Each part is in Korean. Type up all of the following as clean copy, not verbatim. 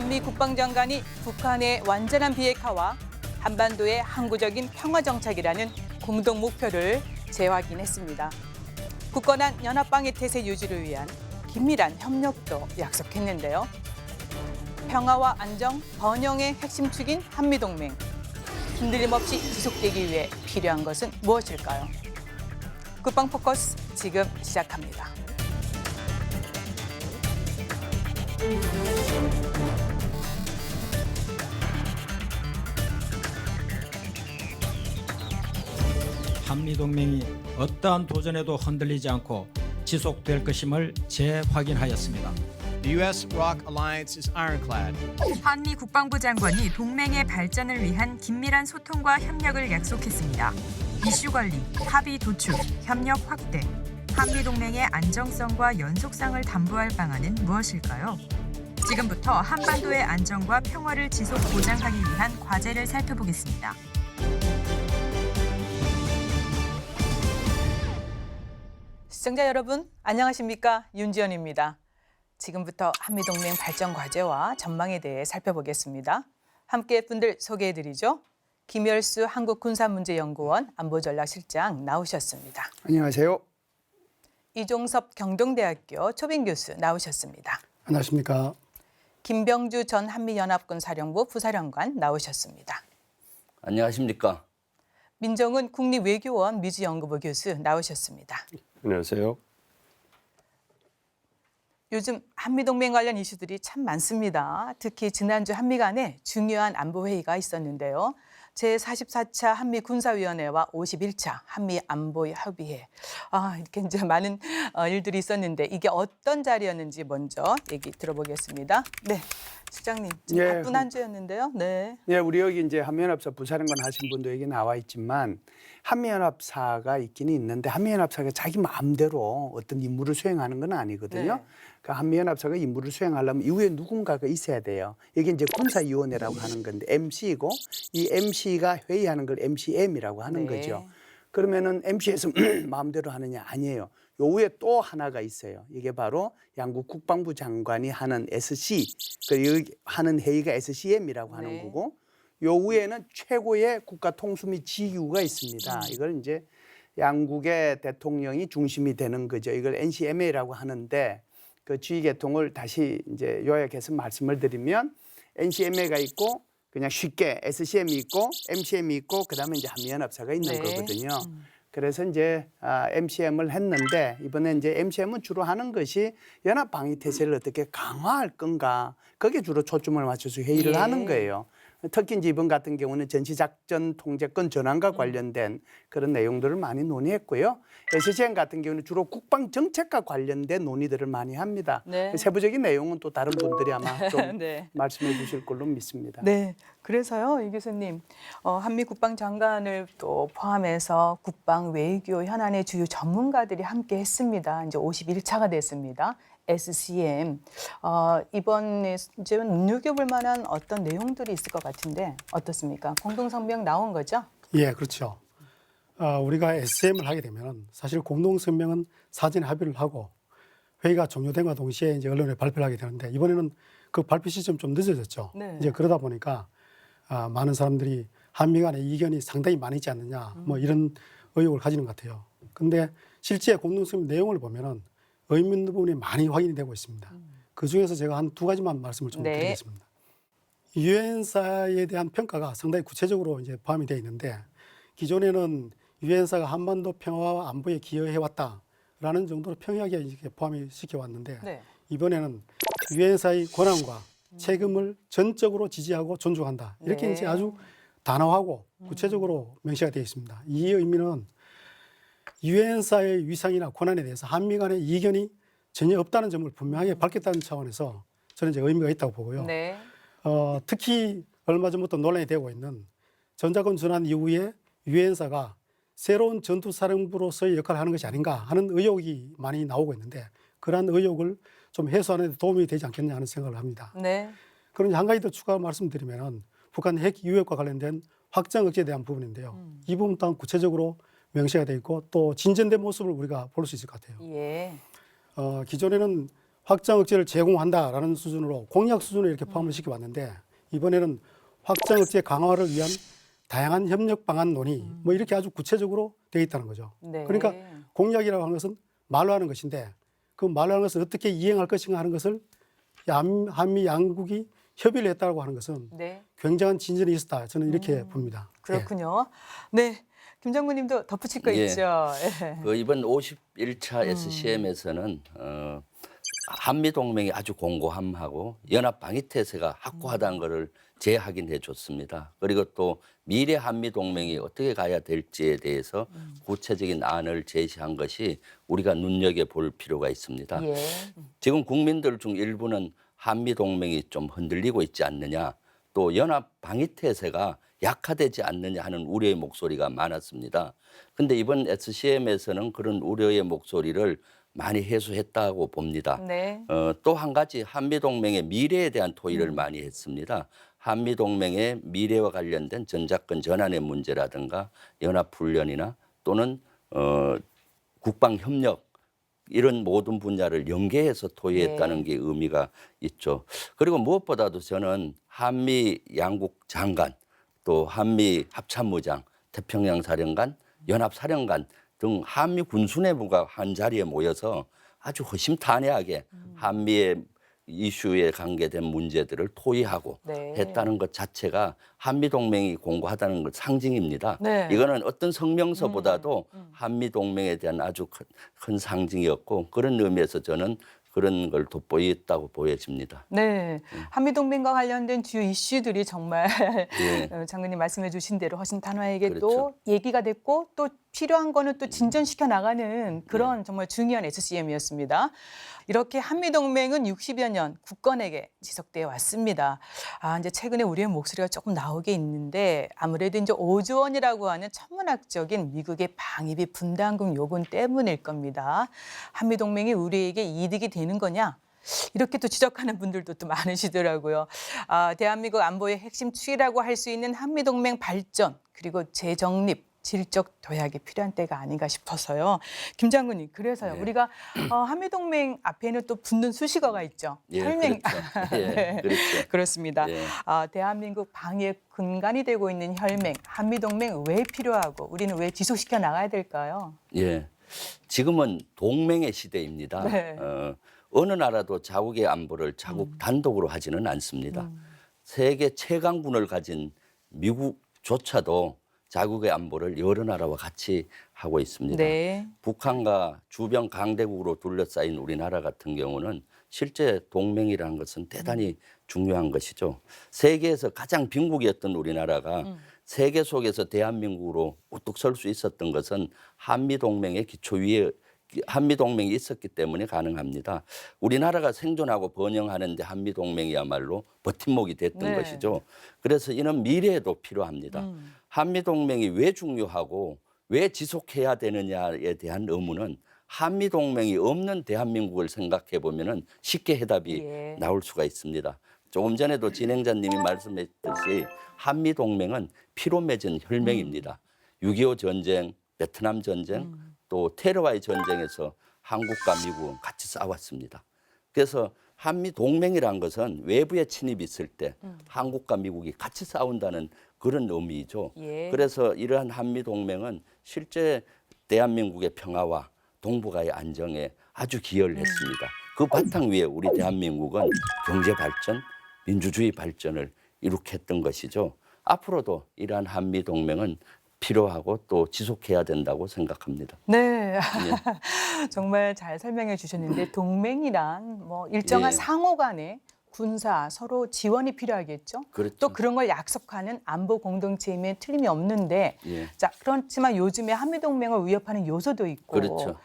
한미 국방장관이 북한의 완전한 비핵화와 한반도의 항구적인 평화 정착이라는 공동 목표를 재확인했습니다. 굳건한 연합방위 태세 유지를 위한 긴밀한 협력도 약속했는데요. 평화와 안정, 번영의 핵심 축인 한미동맹. 흔들림 없이 지속되기 위해 필요한 것은 무엇일까요? 국방포커스 지금 시작합니다. 한미동맹이 어떠한 도전에도 흔들리지 않고 지속될 것임을 재확인하였습니다. The U.S.-ROK alliance is ironclad. 한미 국방부 장관이 동맹의 발전을 위한 긴밀한 소통과 협력을 약속했습니다. 이슈 관리, 합의 도출, 협력 확대. 한미 동맹의 안정성과 연속성을 담보할 방안은 무엇일까요? 지금부터 한반도의 안정과 평화를 지속 보장하기 위한 과제를 살펴보겠습니다. 시청자 여러분, 안녕하십니까? 윤지연입니다. 지금부터 한미동맹 발전 과제와 전망에 대해 살펴보겠습니다. 함께 분들 소개해드리죠. 김열수 한국군사문제연구원 안보전략실장 나오셨습니다. 안녕하세요. 이종섭 경동대학교 초빙 교수 나오셨습니다. 안녕하십니까. 김병주 전 한미연합군 사령부 부사령관 나오셨습니다. 안녕하십니까. 민정은 국립외교원 미주연구부 교수 나오셨습니다. 안녕하세요. 요즘 한미동맹 관련 이슈들이 참 많습니다. 특히 지난주 한미 간에 중요한 안보회의가 있었는데요. 제44차 한미군사위원회와 51차 한미안보협의회. 이렇게 이제 많은 일들이 있었는데 이게 어떤 자리였는지 먼저 얘기 들어보겠습니다. 네, 실장님. 예. 바쁜 한 주였는데요. 네. 네, 우리 여기 이제 한미연합사 부사령관 하신 분도 여기 나와 있지만 한미연합사가 있기는 있는데 한미연합사가 자기 마음대로 어떤 임무를 수행하는 건 아니거든요. 네. 그러니까 한미연합사가 임무를 수행하려면 이후에 누군가가 있어야 돼요. 이게 이제 군사위원회라고 하는 건데 MC이고 이 MC가 회의하는 걸 MCM이라고 하는 네. 거죠. 그러면은 MC에서 마음대로 하느냐? 아니에요. 요 위에 또 하나가 있어요. 이게 바로 양국 국방부 장관이 하는 SC, 여기 하는 회의가 SCM이라고 하는 네. 거고, 요 위에는 최고의 국가 통수 및 지휘구가 있습니다. 이걸 이제 양국의 대통령이 중심이 되는 거죠. 이걸 NCMA라고 하는데 그 지휘 계통을 다시 이제 요약해서 말씀을 드리면 NCMA가 있고 그냥 쉽게 SCM이 있고 MCM이 있고 그다음에 이제 한미연합사가 있는 네. 거거든요. 그래서 이제 MCM을 했는데 이번에 이제 MCM은 주로 하는 것이 연합 방위 태세를 어떻게 강화할 건가 거기에 주로 초점을 맞춰서 회의를 예. 하는 거예요. 특히 이제 이번 같은 경우는 전시작전 통제권 전환과 관련된 그런 내용들을 많이 논의했고요. SCM 같은 경우는 주로 국방 정책과 관련된 논의들을 많이 합니다. 네. 세부적인 내용은 또 다른 분들이 아마 좀 네. 말씀해 주실 걸로 믿습니다. 네, 그래서요, 이 교수님, 한미 국방장관을 또 포함해서 국방 외교 현안의 주요 전문가들이 함께 했습니다. 이제 51차가 됐습니다. SCM. 이번에 이제 눈여겨볼 만한 어떤 내용들이 있을 것 같은데 어떻습니까? 공동성명 나온 거죠? 예, 그렇죠. 우리가 SM을 하게 되면 사실 공동성명은 사전 합의를 하고 회의가 종료된과 동시에 이제 언론에 발표를 하게 되는데 이번에는 그 발표 시점 좀 늦어졌죠. 네. 이제 그러다 보니까 많은 사람들이 한미 간의 이견이 상당히 많이 있지 않느냐 뭐 이런 의혹을 가지는 것 같아요. 근데 실제 공동성명 내용을 보면은 의미 있는 부분이 많이 확인이 되고 있습니다. 그 중에서 제가 한 두 가지만 말씀을 좀 네. 드리겠습니다. 유엔사에 대한 평가가 상당히 구체적으로 이제 포함이 되어 있는데 기존에는 유엔사가 한반도 평화와 안보에 기여해 왔다라는 정도로 평이하게 이렇게 포함이 시켜왔는데 네. 이번에는 유엔사의 권한과 책임을 전적으로 지지하고 존중한다. 이렇게 네. 이제 아주 단호하고 구체적으로 명시가 되어 있습니다. 이 의미는 유엔사의 위상이나 권한에 대해서 한미 간의 이견이 전혀 없다는 점을 분명하게 밝혔다는 차원에서 저는 이제 의미가 있다고 보고요. 네. 특히 얼마 전부터 논란이 되고 있는 전자권 전환 이후에 유엔사가 새로운 전투사령부로서의 역할을 하는 것이 아닌가 하는 의혹이 많이 나오고 있는데 그러한 의혹을 좀 해소하는 데 도움이 되지 않겠냐 하는 생각을 합니다. 네. 그럼 한 가지 더 추가 말씀드리면 북한 핵 유역과 관련된 확장 억제에 대한 부분인데요. 이 부분 또한 구체적으로 명시가 되어 있고 또 진전된 모습을 우리가 볼 수 있을 것 같아요. 예. 기존에는 확장 억제를 제공한다라는 수준으로 공약 수준으로 이렇게 포함을 시켜봤는데 이번에는 확장 억제 강화를 위한 다양한 협력 방안 논의 뭐 이렇게 아주 구체적으로 되어 있다는 거죠. 네. 그러니까 공약이라고 하는 것은 말로 하는 것인데 그 말로 하는 것을 어떻게 이행할 것인가 하는 것을 한미 양국이 협의를 했다고 하는 것은 네. 굉장한 진전이 있었다. 저는 이렇게 봅니다. 그렇군요. 네. 김 장군님도 덧붙일 거 예. 있죠. 예. 그 이번 51차 SCM에서는 한미 동맹이 아주 공고함하고 연합 방위 태세가 확고하다는 것을 재확인해 줬습니다. 그리고 또 미래 한미 동맹이 어떻게 가야 될지에 대해서 구체적인 안을 제시한 것이 우리가 눈여겨 볼 필요가 있습니다. 예. 지금 국민들 중 일부는 한미 동맹이 좀 흔들리고 있지 않느냐, 또 연합 방위 태세가 약화되지 않느냐 하는 우려의 목소리가 많았습니다. 그런데 이번 SCM에서는 그런 우려의 목소리를 많이 해소했다고 봅니다. 네. 또 한 가지 한미동맹의 미래에 대한 토의를 많이 했습니다. 한미동맹의 미래와 관련된 전작권 전환의 문제라든가 연합훈련이나 또는 국방협력 이런 모든 분야를 연계해서 토의했다는 게 의미가 있죠. 그리고 무엇보다도 저는 한미 양국 장관 또 한미 합참의장, 태평양 사령관, 연합사령관 등 한미 군수내부가 한 자리에 모여서 아주 허심탄회하게 한미의 이슈에 관계된 문제들을 토의하고 네. 했다는 것 자체가 한미동맹이 공고하다는 것 상징입니다. 네. 이거는 어떤 성명서보다도 한미동맹에 대한 아주 큰 상징이었고 그런 의미에서 저는 그런 걸 돋보였다고 보여집니다. 네. 한미동맹과 관련된 주요 이슈들이 정말 예. 장관님 말씀해 주신 대로 허심탄회하게 또 그렇죠. 얘기가 됐고 또 필요한 거는 또 진전시켜 나가는 그런 정말 중요한 SCM이었습니다. 이렇게 한미동맹은 60여 년 굳건하게 지속되어 왔습니다. 이제 최근에 우리의 목소리가 조금 나오게 있는데 아무래도 이제 5조 원이라고 하는 천문학적인 미국의 방위비 분담금 요금 때문일 겁니다. 한미동맹이 우리에게 이득이 되는 거냐? 이렇게 또 지적하는 분들도 또 많으시더라고요. 대한민국 안보의 핵심 축이라고 할 수 있는 한미동맹 발전 그리고 재정립, 질적 도약이 필요한 때가 아닌가 싶어서요. 김 장군님, 그래서요. 네. 우리가 한미동맹 앞에는 또 붙는 수식어가 있죠. 예, 혈맹. 그렇죠. 예, 그렇죠. 그렇습니다. 예. 대한민국 방위의 근간이 되고 있는 혈맹, 한미동맹 왜 필요하고 우리는 왜 지속시켜 나가야 될까요? 예, 지금은 동맹의 시대입니다. 네. 어느 나라도 자국의 안보를 자국 단독으로 하지는 않습니다. 세계 최강군을 가진 미국조차도 자국의 안보를 여러 나라와 같이 하고 있습니다. 네. 북한과 주변 강대국으로 둘러싸인 우리나라 같은 경우는 실제 동맹이라는 것은 대단히 중요한 것이죠. 세계에서 가장 빈국이었던 우리나라가 세계 속에서 대한민국으로 우뚝 설 수 있었던 것은 한미동맹의 기초 위에 한미동맹이 있었기 때문에 가능합니다. 우리나라가 생존하고 번영하는 데 한미동맹이야말로 버팀목이 됐던 네. 것이죠. 그래서 이는 미래에도 필요합니다. 한미동맹이 왜 중요하고 왜 지속해야 되느냐에 대한 의문은 한미동맹이 없는 대한민국을 생각해 보면은 쉽게 해답이 예. 나올 수가 있습니다. 조금 전에도 진행자님이 말씀했듯이 한미동맹은 피로 맺은 혈맹입니다. 6.25 전쟁, 베트남 전쟁, 또 테러와의 전쟁에서 한국과 미국은 같이 싸웠습니다. 그래서 한미동맹이라는 것은 외부의 침입이 있을 때 한국과 미국이 같이 싸운다는 그런 의미이죠. 예. 그래서 이러한 한미동맹은 실제 대한민국의 평화와 동북아의 안정에 아주 기여를 했습니다. 그 바탕 위에 우리 대한민국은 경제 발전, 민주주의 발전을 이룩했던 것이죠. 앞으로도 이러한 한미동맹은 필요하고 또 지속해야 된다고 생각합니다. 네. 예. 정말 잘 설명해 주셨는데 동맹이란 뭐 일정한 예. 상호 간의 군사 서로 지원이 필요하겠죠. 그렇죠. 또 그런 걸 약속하는 안보 공동체임에 틀림이 없는데 예. 자, 그렇지만 요즘에 한미동맹을 위협하는 요소도 있고 그렇죠.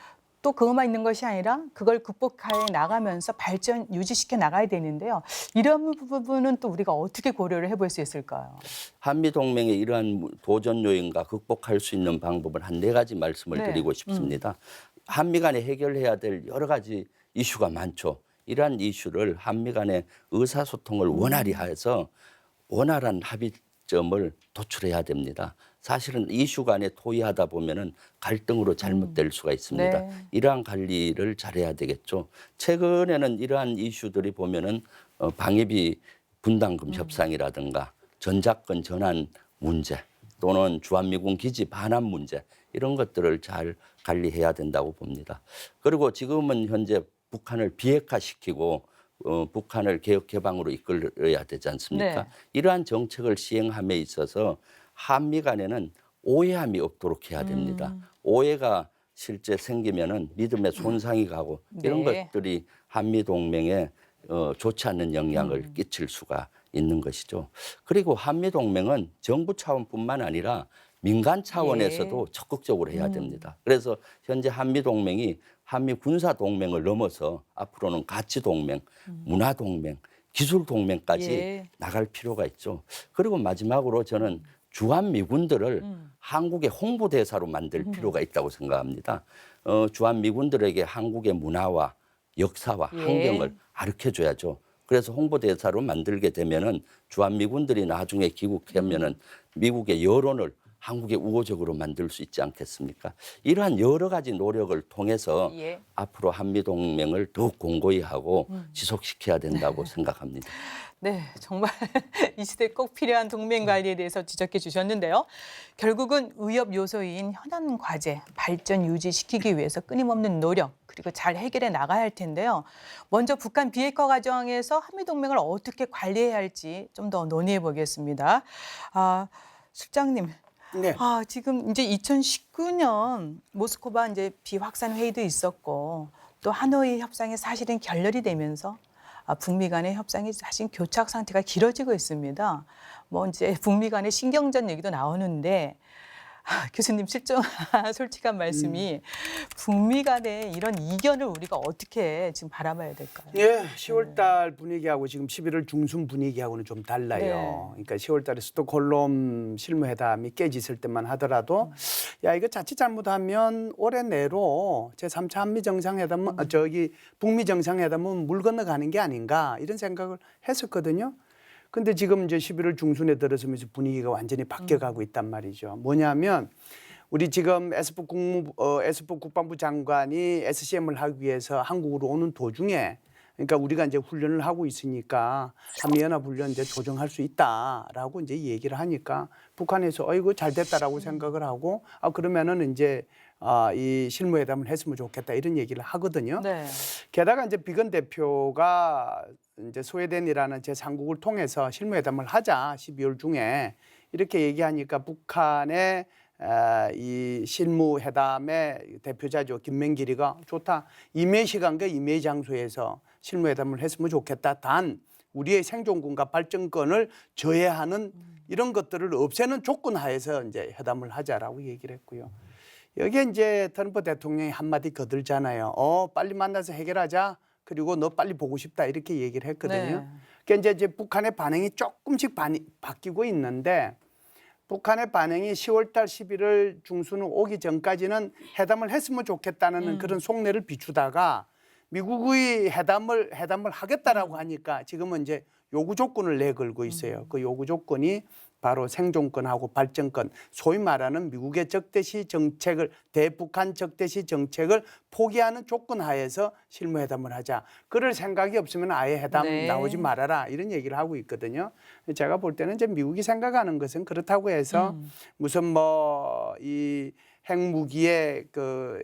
또 그것만 있는 것이 아니라 그걸 극복해 나가면서 발전 유지시켜 나가야 되는데요. 이런 부분은 또 우리가 어떻게 고려를 해볼 수 있을까요? 한미동맹의 이러한 도전 요인과 극복할 수 있는 방법은 한 4가지 말씀을 네. 드리고 싶습니다. 한미 간에 해결해야 될 여러 가지 이슈가 많죠. 이러한 이슈를 한미 간의 의사소통을 원활히 해서 원활한 합의점을 도출해야 됩니다. 사실은 이슈 간에 토의하다 보면은 갈등으로 잘못될 수가 있습니다. 네. 이러한 관리를 잘해야 되겠죠. 최근에는 이러한 이슈들이 보면은 방위비 분담금 협상이라든가 전작권 전환 문제 또는 주한미군 기지 반환 문제 이런 것들을 잘 관리해야 된다고 봅니다. 그리고 지금은 현재 북한을 비핵화시키고 북한을 개혁 개방으로 이끌어야 되지 않습니까? 네. 이러한 정책을 시행함에 있어서 한미 간에는 오해함이 없도록 해야 됩니다. 오해가 실제 생기면은 믿음의 손상이 가고 이런 네. 것들이 한미 동맹에 좋지 않는 영향을 끼칠 수가 있는 것이죠. 그리고 한미 동맹은 정부 차원뿐만 아니라 민간 차원에서도 적극적으로 해야 됩니다. 그래서 현재 한미 동맹이 한미 군사 동맹을 넘어서 앞으로는 가치 동맹, 문화 동맹, 기술 동맹까지 예. 나갈 필요가 있죠. 그리고 마지막으로 저는 주한 미군들을 한국의 홍보대사로 만들 필요가 있다고 생각합니다. 주한 미군들에게 한국의 문화와 역사와 예. 환경을 가르쳐줘야죠. 그래서 홍보대사로 만들게 되면은 주한 미군들이 나중에 귀국하면은 미국의 여론을 한국의 우호적으로 만들 수 있지 않겠습니까? 이러한 여러 가지 노력을 통해서 예. 앞으로 한미 동맹을 더욱 공고히 하고 지속시켜야 된다고 생각합니다. 네, 정말 이 시대에 꼭 필요한 동맹 관리에 대해서 지적해 주셨는데요. 결국은 위협 요소인 현안 과제 발전 유지시키기 위해서 끊임없는 노력 그리고 잘 해결해 나가야 할 텐데요. 먼저 북한 비핵화 과정에서 한미 동맹을 어떻게 관리해야 할지 좀 더 논의해 보겠습니다. 실장님. 네. 지금 이제 2019년 모스크바 이제 비확산 회의도 있었고 또 하노이 협상이 사실은 결렬이 되면서 북미 간의 협상이 사실 교착 상태가 길어지고 있습니다. 뭐 이제 북미 간의 신경전 얘기도 나오는데 교수님 솔직한 말씀이 북미 간의 이런 이견을 우리가 어떻게 지금 바라봐야 될까요? 예, 10월달 분위기하고 지금 11월 중순 분위기하고는 좀 달라요. 그러니까 10월달에 스톡홀름 실무회담이 깨졌을 때만 하더라도 야 이거 자칫 잘못하면 올해 내로 제3차 한미 정상회담은 북미 정상회담은 물 건너가는 게 아닌가 이런 생각을 했었거든요. 근데 지금 이제 11월 중순에 들어서면서 분위기가 완전히 바뀌어가고 있단 말이죠. 뭐냐면 우리 지금 에스퍼 국방부 장관이 SCM을 하기 위해서 한국으로 오는 도중에 그러니까 우리가 이제 훈련을 하고 있으니까 한미연합훈련 이제 조정할 수 있다라고 이제 얘기를 하니까 북한에서 이거 잘 됐다라고 생각을 하고 그러면은 이제 이 실무회담을 했으면 좋겠다 이런 얘기를 하거든요. 네. 게다가 이제 비건 대표가 이제 스웨덴이라는 제3국을 통해서 실무회담을 하자 12월 중에 이렇게 얘기하니까 북한의 이 실무회담의 대표자죠 김맹길이가 좋다 임의 시간과 임의 장소에서 실무회담을 했으면 좋겠다. 단 우리의 생존권과 발전권을 저해하는 이런 것들을 없애는 조건 하에서 이제 회담을 하자라고 얘기를 했고요. 여기에 이제 트럼프 대통령이 한마디 거들잖아요. 빨리 만나서 해결하자. 그리고 너 빨리 보고 싶다 이렇게 얘기를 했거든요. 네. 그러니까 이제 북한의 반응이 조금씩 바뀌고 있는데 북한의 반응이 10월달 11월 중순 오기 전까지는 회담을 했으면 좋겠다는 그런 속내를 비추다가 미국의 회담을 하겠다라고 하니까 지금은 이제 요구 조건을 내걸고 있어요. 그 요구 조건이 바로 생존권하고 발전권, 소위 말하는 미국의 적대시 정책을 대북한 적대시 정책을 포기하는 조건 하에서 실무회담을 하자. 그럴 생각이 없으면 아예 회담 네. 나오지 말아라 이런 얘기를 하고 있거든요. 제가 볼 때는 이제 미국이 생각하는 것은 그렇다고 해서 무슨 뭐 이 핵무기의 그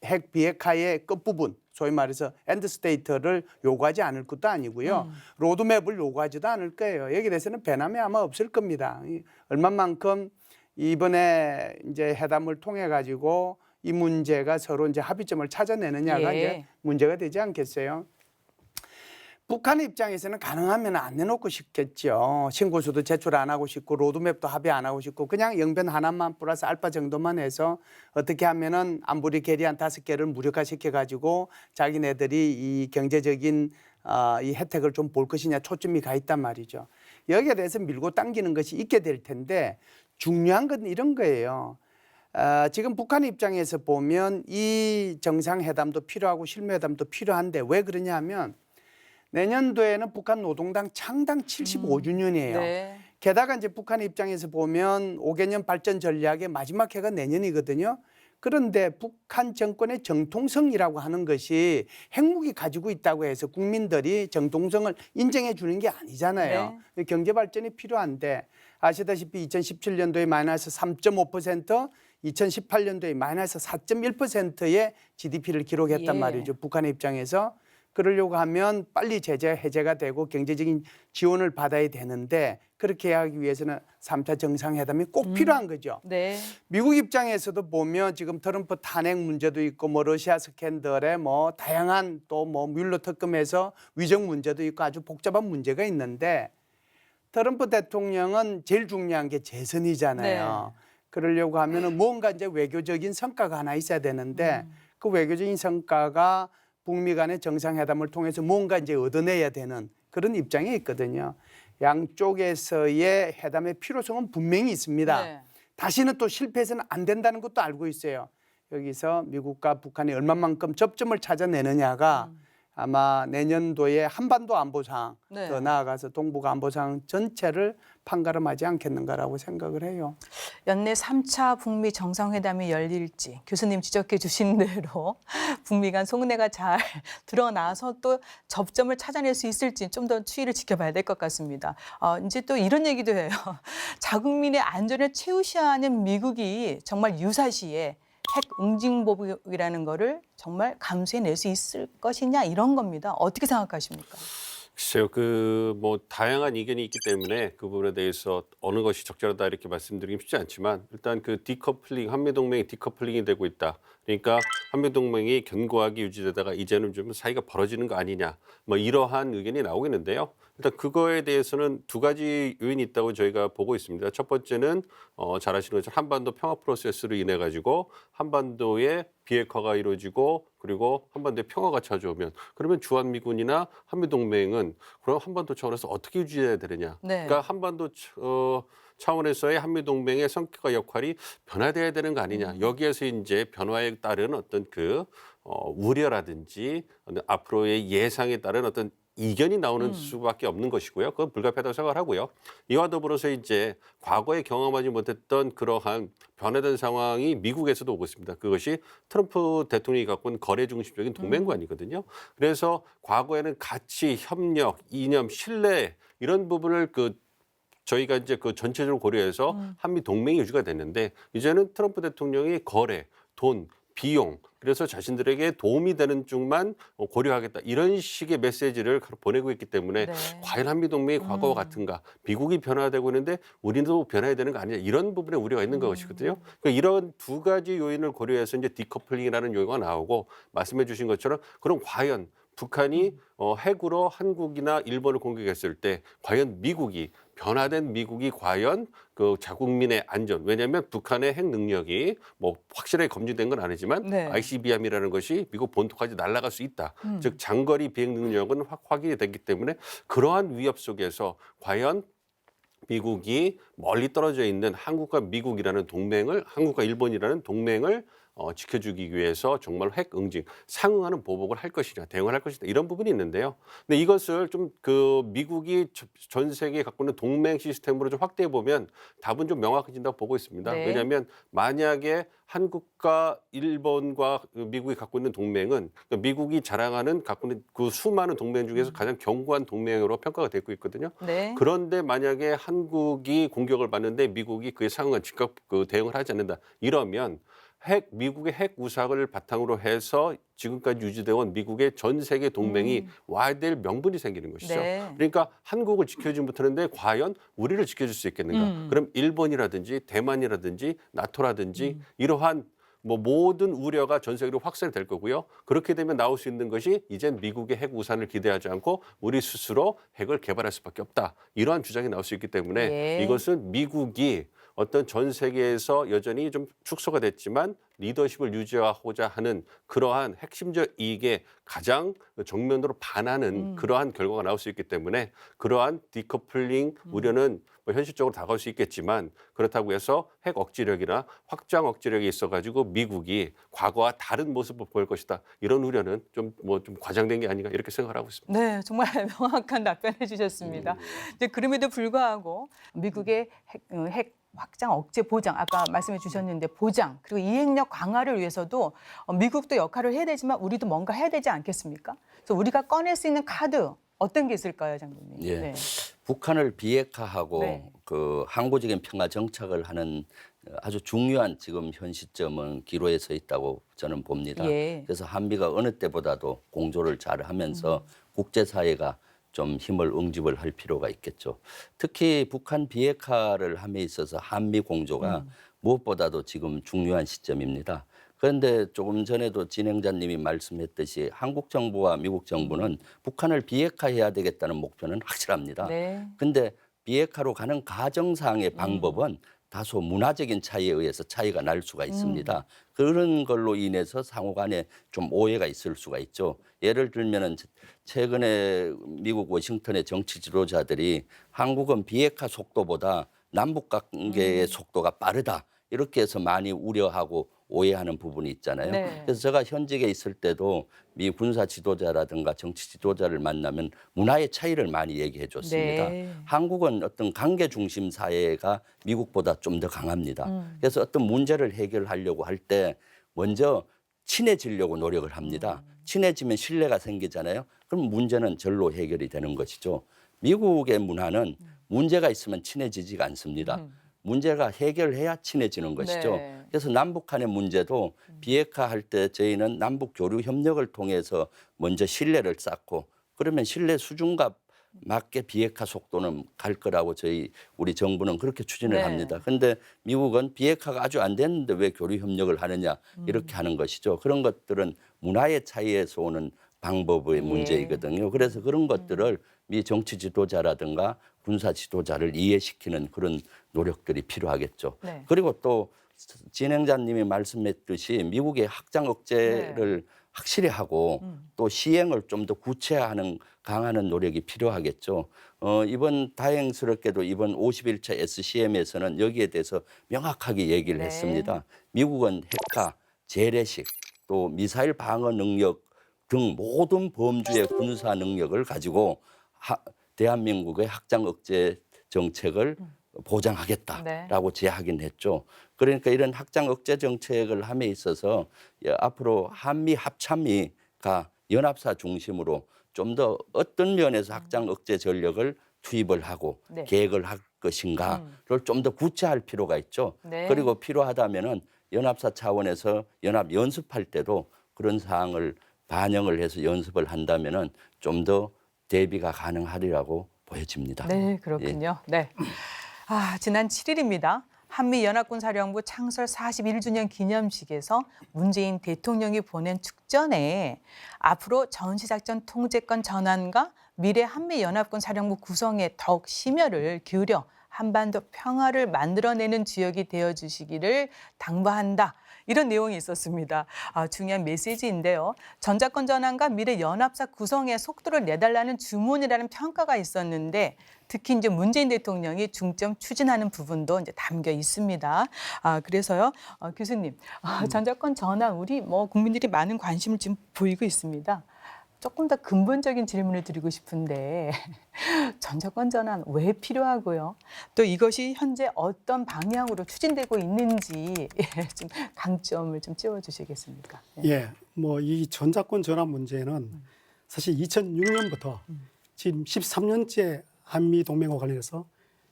핵 비핵화의 끝부분 소위 말해서 엔드스테이트를 요구하지 않을 것도 아니고요. 로드맵을 요구하지도 않을 거예요. 여기에 대해서는 배남이 아마 없을 겁니다. 얼마만큼 이번에 이제 회담을 통해 가지고 이 문제가 서로 이제 합의점을 찾아내느냐가 이제 문제가 되지 않겠어요. 북한 입장에서는 가능하면 안 내놓고 싶겠죠. 신고서도 제출 안 하고 싶고 로드맵도 합의 안 하고 싶고 그냥 영변 하나만 플러스 알파 정도만 해서 어떻게 하면은 안보리 계리안 5개를 무력화시켜 가지고 자기네들이 이 경제적인 이 혜택을 좀 볼 것이냐 초점이 가 있단 말이죠. 여기에 대해서 밀고 당기는 것이 있게 될 텐데 중요한 건 이런 거예요. 지금 북한 입장에서 보면 이 정상회담도 필요하고 실무회담도 필요한데 왜 그러냐 하면 내년도에는 북한 노동당 창당 75주년이에요. 네. 게다가 이제 북한의 입장에서 보면 5개년 발전 전략의 마지막 해가 내년이거든요. 그런데 북한 정권의 정통성이라고 하는 것이 핵무기 가지고 있다고 해서 국민들이 정통성을 인정해 주는 게 아니잖아요. 경제 발전이 필요한데 아시다시피 2017년도에 마이너스 3.5%, 2018년도에 마이너스 4.1%의 GDP를 기록했단 말이죠. 북한의 입장에서. 그러려고 하면 빨리 제재 해제가 되고 경제적인 지원을 받아야 되는데 그렇게 하기 위해서는 3차 정상회담이 꼭 필요한 거죠. 네. 미국 입장에서도 보면 지금 트럼프 탄핵 문제도 있고 뭐 러시아 스캔들에 뭐 다양한 또 뭐 뮬러 특검에서 위정 문제도 있고 아주 복잡한 문제가 있는데 트럼프 대통령은 제일 중요한 게 재선이잖아요. 그러려고 하면은 뭔가 이제 외교적인 성과가 하나 있어야 되는데 그 외교적인 성과가 북미 간의 정상회담을 통해서 뭔가 이제 얻어내야 되는 그런 입장에 있거든요. 양쪽에서의 회담의 필요성은 분명히 있습니다. 네. 다시는 또 실패해서는 안 된다는 것도 알고 있어요. 여기서 미국과 북한이 얼마만큼 접점을 찾아내느냐가 아마 내년도에 한반도 안보상 네. 더 나아가서 동북아 안보상 전체를 판가름하지 않겠는가라고 생각을 해요. 연내 3차 북미 정상회담이 열릴지 교수님 지적해 주신 대로 북미 간 속내가 잘 드러나서 또 접점을 찾아낼 수 있을지 좀 더 추이를 지켜봐야 될 것 같습니다. 이제 또 이런 얘기도 해요. 자국민의 안전을 최우시하는 미국이 정말 유사시에 핵 응징보복이라는 거를 정말 감수해낼 수 있을 것이냐 이런 겁니다. 어떻게 생각하십니까? 글쎄요, 뭐 다양한 의견이 있기 때문에 그 부분에 대해서 어느 것이 적절하다 이렇게 말씀드리기 쉽지 않지만 일단 그 디커플링, 한미동맹이 디커플링이 되고 있다. 그러니까 한미동맹이 견고하게 유지되다가 이제는 좀 사이가 벌어지는 거 아니냐. 뭐 이러한 의견이 나오겠는데요. 일단 그거에 대해서는 두 가지 요인이 있다고 저희가 보고 있습니다. 첫 번째는 잘 아시는 것처럼 한반도 평화 프로세스로 인해 가지고 한반도의 비핵화가 이루어지고 그리고 한반도에 평화가 찾아오면 그러면 주한미군이나 한미동맹은 그럼 한반도 차원에서 어떻게 유지해야 되느냐. 네. 그러니까 한반도 차원에서의 한미동맹의 성격과 역할이 변화돼야 되는 거 아니냐. 여기에서 이제 변화에 따른 어떤 우려라든지 앞으로의 예상에 따른 어떤 이견이 나오는 수밖에 없는 것이고요. 그건 불가피하다고 생각을 하고요. 이와 더불어서 이제 과거에 경험하지 못했던 그러한 변화된 상황이 미국에서도 오고 있습니다. 그것이 트럼프 대통령이 갖고 있는 거래 중심적인 동맹관이거든요. 그래서 과거에는 가치, 협력, 이념, 신뢰 이런 부분을 저희가 이제 전체적으로 고려해서 한미 동맹이 유지가 됐는데 이제는 트럼프 대통령이 거래, 돈, 비용 그래서 자신들에게 도움이 되는 쪽만 고려하겠다 이런 식의 메시지를 보내고 있기 때문에 네. 과연 한미동맹이 과거와 같은가 미국이 변화되고 있는데 우리도 변화해야 되는 거 아니냐 이런 부분에 우려가 있는 것이거든요. 그러니까 이런 두 가지 요인을 고려해서 이제 디커플링이라는 용어가 나오고 말씀해 주신 것처럼 그럼 과연 북한이 핵으로 한국이나 일본을 공격했을 때 과연 변화된 미국이 과연 그 자국민의 안전 왜냐하면 북한의 핵 능력이 뭐 확실하게 검증된 건 아니지만 네. ICBM이라는 것이 미국 본토까지 날아갈 수 있다. 즉 장거리 비행 능력은 확인이 됐기 때문에 그러한 위협 속에서 과연 미국이 멀리 떨어져 있는 한국과 미국이라는 동맹을 한국과 일본이라는 동맹을 지켜주기 위해서 정말 핵 응징, 상응하는 보복을 할 것이냐, 대응을 할 것이냐 이런 부분이 있는데요. 근데 이것을 좀 미국이 전 세계에 갖고 있는 동맹 시스템으로 좀 확대해 보면 답은 좀 명확해진다고 보고 있습니다. 네. 왜냐하면 만약에 한국과 일본과 미국이 갖고 있는 동맹은 미국이 자랑하는 갖고 있는 그 수많은 동맹 중에서 가장 견고한 동맹으로 평가가 되고 있거든요. 네. 그런데 만약에 한국이 공격을 받는데 미국이 그에 상응한 즉각 대응을 하지 않는다. 이러면 미국의 핵 우상을 바탕으로 해서 지금까지 유지되어 온 미국의 전 세계 동맹이 와야 될 명분이 생기는 것이죠. 네. 그러니까 한국을 지켜주지 못하는데 과연 우리를 지켜줄 수 있겠는가? 그럼 일본이라든지 대만이라든지 나토라든지 이러한 모든 우려가 전 세계로 확산이 될 거고요. 그렇게 되면 나올 수 있는 것이 이제 미국의 핵 우산을 기대하지 않고 우리 스스로 핵을 개발할 수밖에 없다. 이러한 주장이 나올 수 있기 때문에 예. 이것은 미국이 어떤 전 세계에서 여전히 좀 축소가 됐지만 리더십을 유지하고자 하는 그러한 핵심적 이익에 가장 정면으로 반하는 그러한 결과가 나올 수 있기 때문에 그러한 디커플링 우려는 뭐 현실적으로 다가올 수 있겠지만 그렇다고 해서 핵 억지력이나 확장 억지력이 있어가지고 미국이 과거와 다른 모습을 보일 것이다. 이런 우려는 좀 과장된 게 아닌가 이렇게 생각을 하고 있습니다. 네, 정말 명확한 답변해 주셨습니다. 이제 그럼에도 불구하고 미국의 핵 확장 억제 보장, 아까 말씀해 주셨는데 보장 그리고 이행력 강화를 위해서도 미국도 역할을 해야 되지만 우리도 뭔가 해야 되지 않겠습니까? 그래서 우리가 꺼낼 수 있는 카드 어떤 게 있을까요, 장군님? 예. 네. 북한을 비핵화하고 네. 그 항구적인 평화 정착을 하는 아주 중요한 지금 현 시점은 기로에 서 있다고 저는 봅니다. 예. 그래서 한미가 어느 때보다도 공조를 잘 하면서 국제사회가 좀 힘을 응집을 할 필요가 있겠죠. 특히 북한 비핵화를 함에 있어서 한미 공조가 무엇보다도 지금 중요한 시점입니다. 그런데 조금 전에도 진행자님이 말씀했듯이 한국 정부와 미국 정부는 북한을 비핵화해야 되겠다는 목표는 확실합니다. 네. 근데 비핵화로 가는 가정상의 방법은 다소 문화적인 차이에 의해서 차이가 날 수가 있습니다. 그런 걸로 인해서 상호 간에 좀 오해가 있을 수가 있죠. 예를 들면은 최근에 미국 워싱턴의 정치 지도자들이 한국은 비핵화 속도보다 남북 관계의 속도가 빠르다. 이렇게 해서 많이 우려하고 오해하는 부분이 있잖아요. 네. 그래서 제가 현직에 있을 때도 미 군사 지도자라든가 정치 지도자를 만나면 문화의 차이를 많이 얘기해 줬습니다. 네. 한국은 어떤 관계 중심 사회가 미국보다 좀 더 강합니다. 그래서 어떤 문제를 해결하려고 할 때 먼저 친해지려고 노력을 합니다. 친해지면 신뢰가 생기잖아요. 그럼 문제는 절로 해결이 되는 것이죠. 미국의 문화는 문제가 있으면 친해지지가 않습니다. 문제가 해결해야 친해지는 것이죠. 네. 그래서 남북 간의 문제도 비핵화할 때 저희는 남북 교류 협력을 통해서 먼저 신뢰를 쌓고 그러면 신뢰 수준과 맞게 비핵화 속도는 갈 거라고 우리 정부는 그렇게 추진을 네. 합니다. 그런데 미국은 비핵화가 아주 안 됐는데 왜 교류 협력을 하느냐 이렇게 하는 것이죠. 그런 것들은 문화의 차이에서 오는 방법의 문제이거든요. 그래서 그런 것들을 미 정치 지도자라든가 군사 지도자를 이해시키는 그런 노력들이 필요하겠죠. 네. 그리고 또 진행자님이 말씀했듯이 미국의 확장 억제를 확실히 하고 또 시행을 좀 더 구체화하는 강화하는 노력이 필요하겠죠. 이번 다행스럽게도 이번 51차 SCM에서는 여기에 대해서 명확하게 얘기를 네. 했습니다. 미국은 핵화, 재래식, 또 미사일 방어 능력 등 모든 범주의 군사 능력을 가지고 대한민국의 확장 억제 정책을 보장하겠다라고 제하긴 그러니까 이런 확장 억제 정책을 함에 있어서 앞으로 한미 합참미가 연합사 중심으로 좀 더 어떤 면에서 확장 억제 전력을 투입을 하고 네. 계획을 할 것인가를 좀 더 구체화할 필요가 있죠. 네. 그리고 필요하다면은 연합사 차원에서 연합 연습할 때도 그런 사항을 반영을 해서 연습을 한다면은 좀 더 대비가 가능하리라고 보여집니다. 네, 그렇군요. 네. 지난 7일입니다. 한미연합군사령부 창설 41주년 기념식에서 문재인 대통령이 보낸 축전에 앞으로 전시작전 통제권 전환과 미래 한미연합군사령부 구성에 더욱 심혈을 기울여 한반도 평화를 만들어내는 지역이 되어주시기를 당부한다. 이런 내용이 있었습니다. 중요한 메시지인데요. 전자권 전환과 미래 연합사 구성의 속도를 내달라는 주문이라는 평가가 있었는데 특히 이제 문재인 대통령이 중점 추진하는 부분도 이제 담겨 있습니다. 그래서요, 교수님, 전자권 전환 우리 국민들이 많은 관심을 지금 보이고 있습니다. 조금 더 근본적인 질문을 드리고 싶은데 전자권 전환 왜 필요하고요? 또 이것이 현재 어떤 방향으로 추진되고 있는지 좀 강점을 좀 찝어주시겠습니까? 예, 이 전자권 전환 문제는 사실 2006년부터 지금 13년째 한미 동맹과 관련해서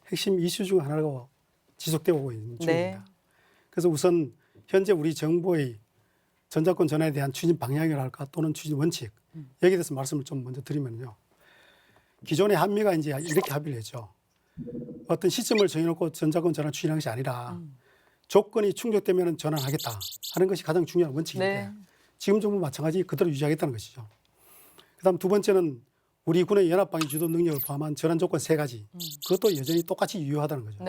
핵심 이슈 중 하나로 지속되어 오고 있는 중입니다. 그래서 우선 현재 우리 정부의 전자권 전환에 대한 추진 방향이랄까 또는 추진 원칙 여기에 대해서 말씀을 좀 먼저 드리면요. 기존에 한미가 이제 이렇게 합의를 했죠. 어떤 시점을 정해놓고 전자권 전환 추진한 것이 아니라 조건이 충족되면 전환하겠다 하는 것이 가장 중요한 원칙인데 지금 정부 마찬가지 그대로 유지하겠다는 것이죠. 그다음 두 번째는 우리 군의 연합방위 주도 능력을 포함한 전환 조건 3가지 그것도 여전히 똑같이 유효하다는 거죠.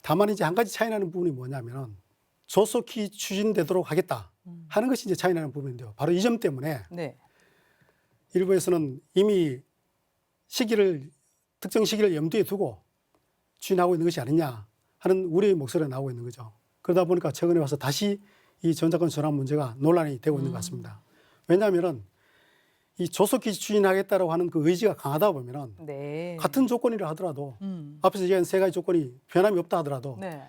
다만 이제 한 가지 차이 나는 부분이 뭐냐면은 조속히 추진되도록 하겠다 하는 것이 이제 차이 나는 부분인데요. 바로 이 점 때문에 네. 일부에서는 이미 특정 시기를 염두에 두고 추진하고 있는 것이 아니냐 하는 우려의 목소리가 나오고 있는 거죠. 그러다 보니까 최근에 와서 다시 이 전자권 전환 문제가 논란이 되고 있는 것 같습니다. 왜냐하면은 이 조속히 추진하겠다라고 하는 그 의지가 강하다 보면은 네. 같은 조건이라 하더라도 앞에서 얘기한 세 가지 조건이 변함이 없다 하더라도 네.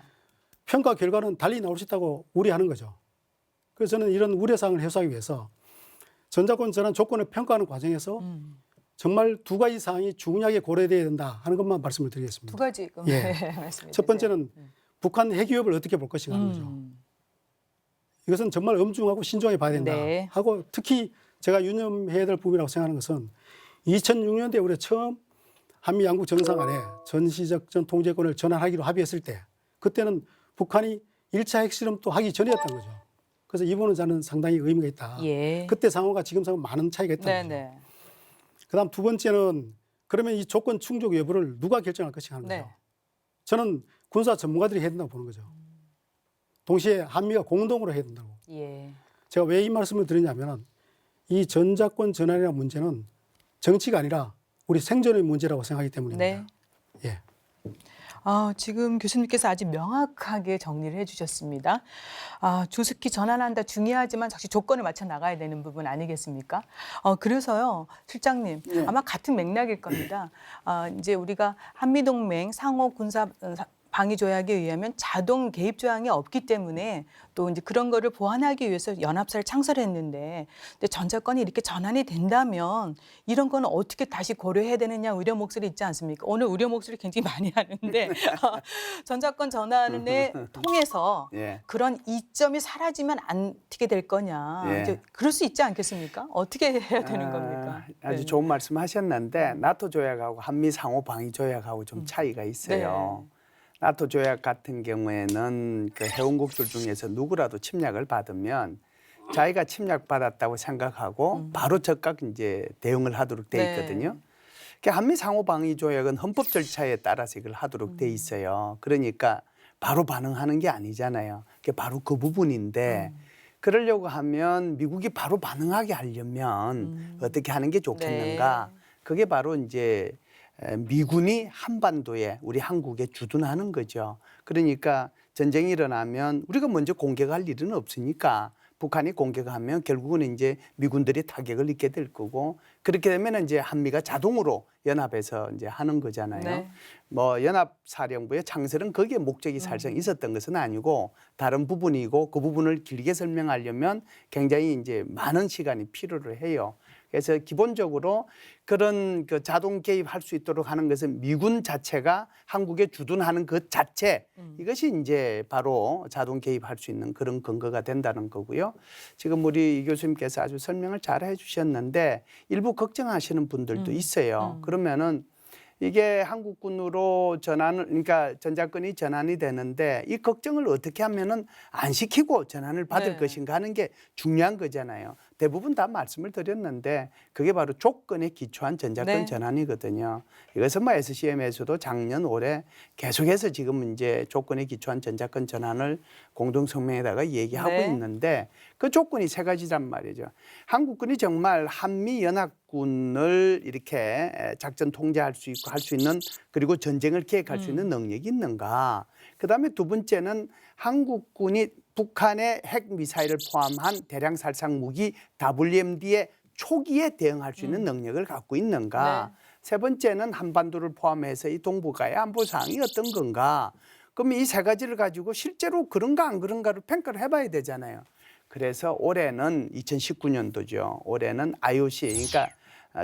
평가 결과는 달리 나올 수 있다고 우려하는 거죠. 그래서 저는 이런 우려사항을 해소하기 위해서 전자권 전환 조건을 평가하는 과정에서 정말 두 가지 사항이 중요하게 고려돼야 된다 하는 것만 말씀을 드리겠습니다. 두 가지 그 예. 말씀해 첫 번째는 주세요. 북한 핵위협을 어떻게 볼 것인가 하는 거죠. 이것은 정말 엄중하고 신중하게 봐야 된다 네. 하고 특히 제가 유념해야 될 부분이라고 생각하는 것은 2006년도에 우리가 처음 한미 양국 정상간에 전시작전 통제권을 전환하기로 합의했을 때 그때는 북한이 1차 핵실험도 하기 전이었던 거죠. 그래서 이 부분은 저는 상당히 의미가 있다. 예. 그때 상황과 지금 상황 많은 차이가 있다는 거죠. 네네. 그다음 두 번째는 그러면 이 조건 충족 여부를 누가 결정할 것인가 하는 거죠. 네. 저는 군사 전문가들이 해야 된다고 보는 거죠. 동시에 한미가 공동으로 해야 된다고. 예. 제가 왜 이 말씀을 드리냐면 이 전자권 전환이라는 문제는 정치가 아니라 우리 생존의 문제라고 생각하기 때문입니다. 네. 예. 지금 교수님께서 아주 명확하게 정리를 해주셨습니다. 조속히 전환한다 중요하지만 역시 조건을 맞춰 나가야 되는 부분 아니겠습니까? 그래서요, 실장님 아마 같은 맥락일 겁니다. 이제 우리가 한미동맹 상호 군사 방위 조약에 의하면 자동 개입 조항이 없기 때문에 또 이제 그런 거를 보완하기 위해서 연합사를 창설했는데 근데 전자권이 이렇게 전환이 된다면 이런 거는 어떻게 다시 고려해야 되느냐 우려 목소리 있지 않습니까? 오늘 우려 목소리 굉장히 많이 하는데 전자권 전환을 통해서 예. 그런 이점이 사라지면 어떻게 될 거냐. 예. 이제 그럴 수 있지 않겠습니까? 어떻게 해야 되는 겁니까? 아주 네. 좋은 말씀하셨는데 나토 조약하고 한미 상호 방위 조약하고 좀 차이가 있어요. 나토 조약 같은 경우에는 그 회원국들 중에서 누구라도 침략을 받으면 자기가 침략받았다고 생각하고 바로 즉각 이제 대응을 하도록 돼 네. 있거든요. 그러니까 한미 상호 방위 조약은 헌법 절차에 따라서 이걸 하도록 돼 있어요. 그러니까 바로 반응하는 게 아니잖아요. 그게 바로 그 부분인데 그러려고 하면 미국이 바로 반응하게 하려면 어떻게 하는 게 좋겠는가? 네. 그게 바로 이제 미군이 한반도에 우리 한국에 주둔하는 거죠. 그러니까 전쟁이 일어나면 우리가 먼저 공격할 일은 없으니까 북한이 공격하면 결국은 이제 미군들이 타격을 입게 될 거고 그렇게 되면 이제 한미가 자동으로 연합해서 이제 하는 거잖아요. 네. 뭐 연합사령부의 창설은 거기에 목적이 사실상 있었던 것은 아니고 다른 부분이고 그 부분을 길게 설명하려면 굉장히 이제 많은 시간이 필요로 해요. 그래서 기본적으로 그런 그 자동 개입할 수 있도록 하는 것은 미군 자체가 한국에 주둔하는 것 자체 이것이 이제 바로 자동 개입할 수 있는 그런 근거가 된다는 거고요. 지금 우리 이 교수님께서 아주 설명을 잘 해주셨는데 일부 걱정하시는 분들도 있어요. 그러면은 이게 한국군으로 그러니까 전자권이 전환이 되는데 이 걱정을 어떻게 하면은 안 시키고 전환을 받을 네. 것인가 하는 게 중요한 거잖아요. 대부분 다 말씀을 드렸는데 그게 바로 조건에 기초한 전자권 네. 전환이거든요. 이것은 뭐 SCM에서도 작년 올해 계속해서 지금 이제 조건에 기초한 전자권 전환을 공동성명에다가 얘기하고 네. 있는데 그 조건이 세 가지란 말이죠. 한국군이 정말 한미연합군을 이렇게 작전 통제할 수 있고 할 수 있는 그리고 전쟁을 기획할 수 있는 능력이 있는가. 그다음에 두 번째는 한국군이 북한의 핵미사일을 포함한 대량 살상 무기 WMD의 초기에 대응할 수 있는 능력을 갖고 있는가. 세 번째는 한반도를 포함해서 이 동북아의 안보 상황이 어떤 건가. 그럼 이 세 가지를 가지고 실제로 그런가 안 그런가를 평가를 해봐야 되잖아요. 그래서 올해는 2019년도죠. 올해는 IOC, 그러니까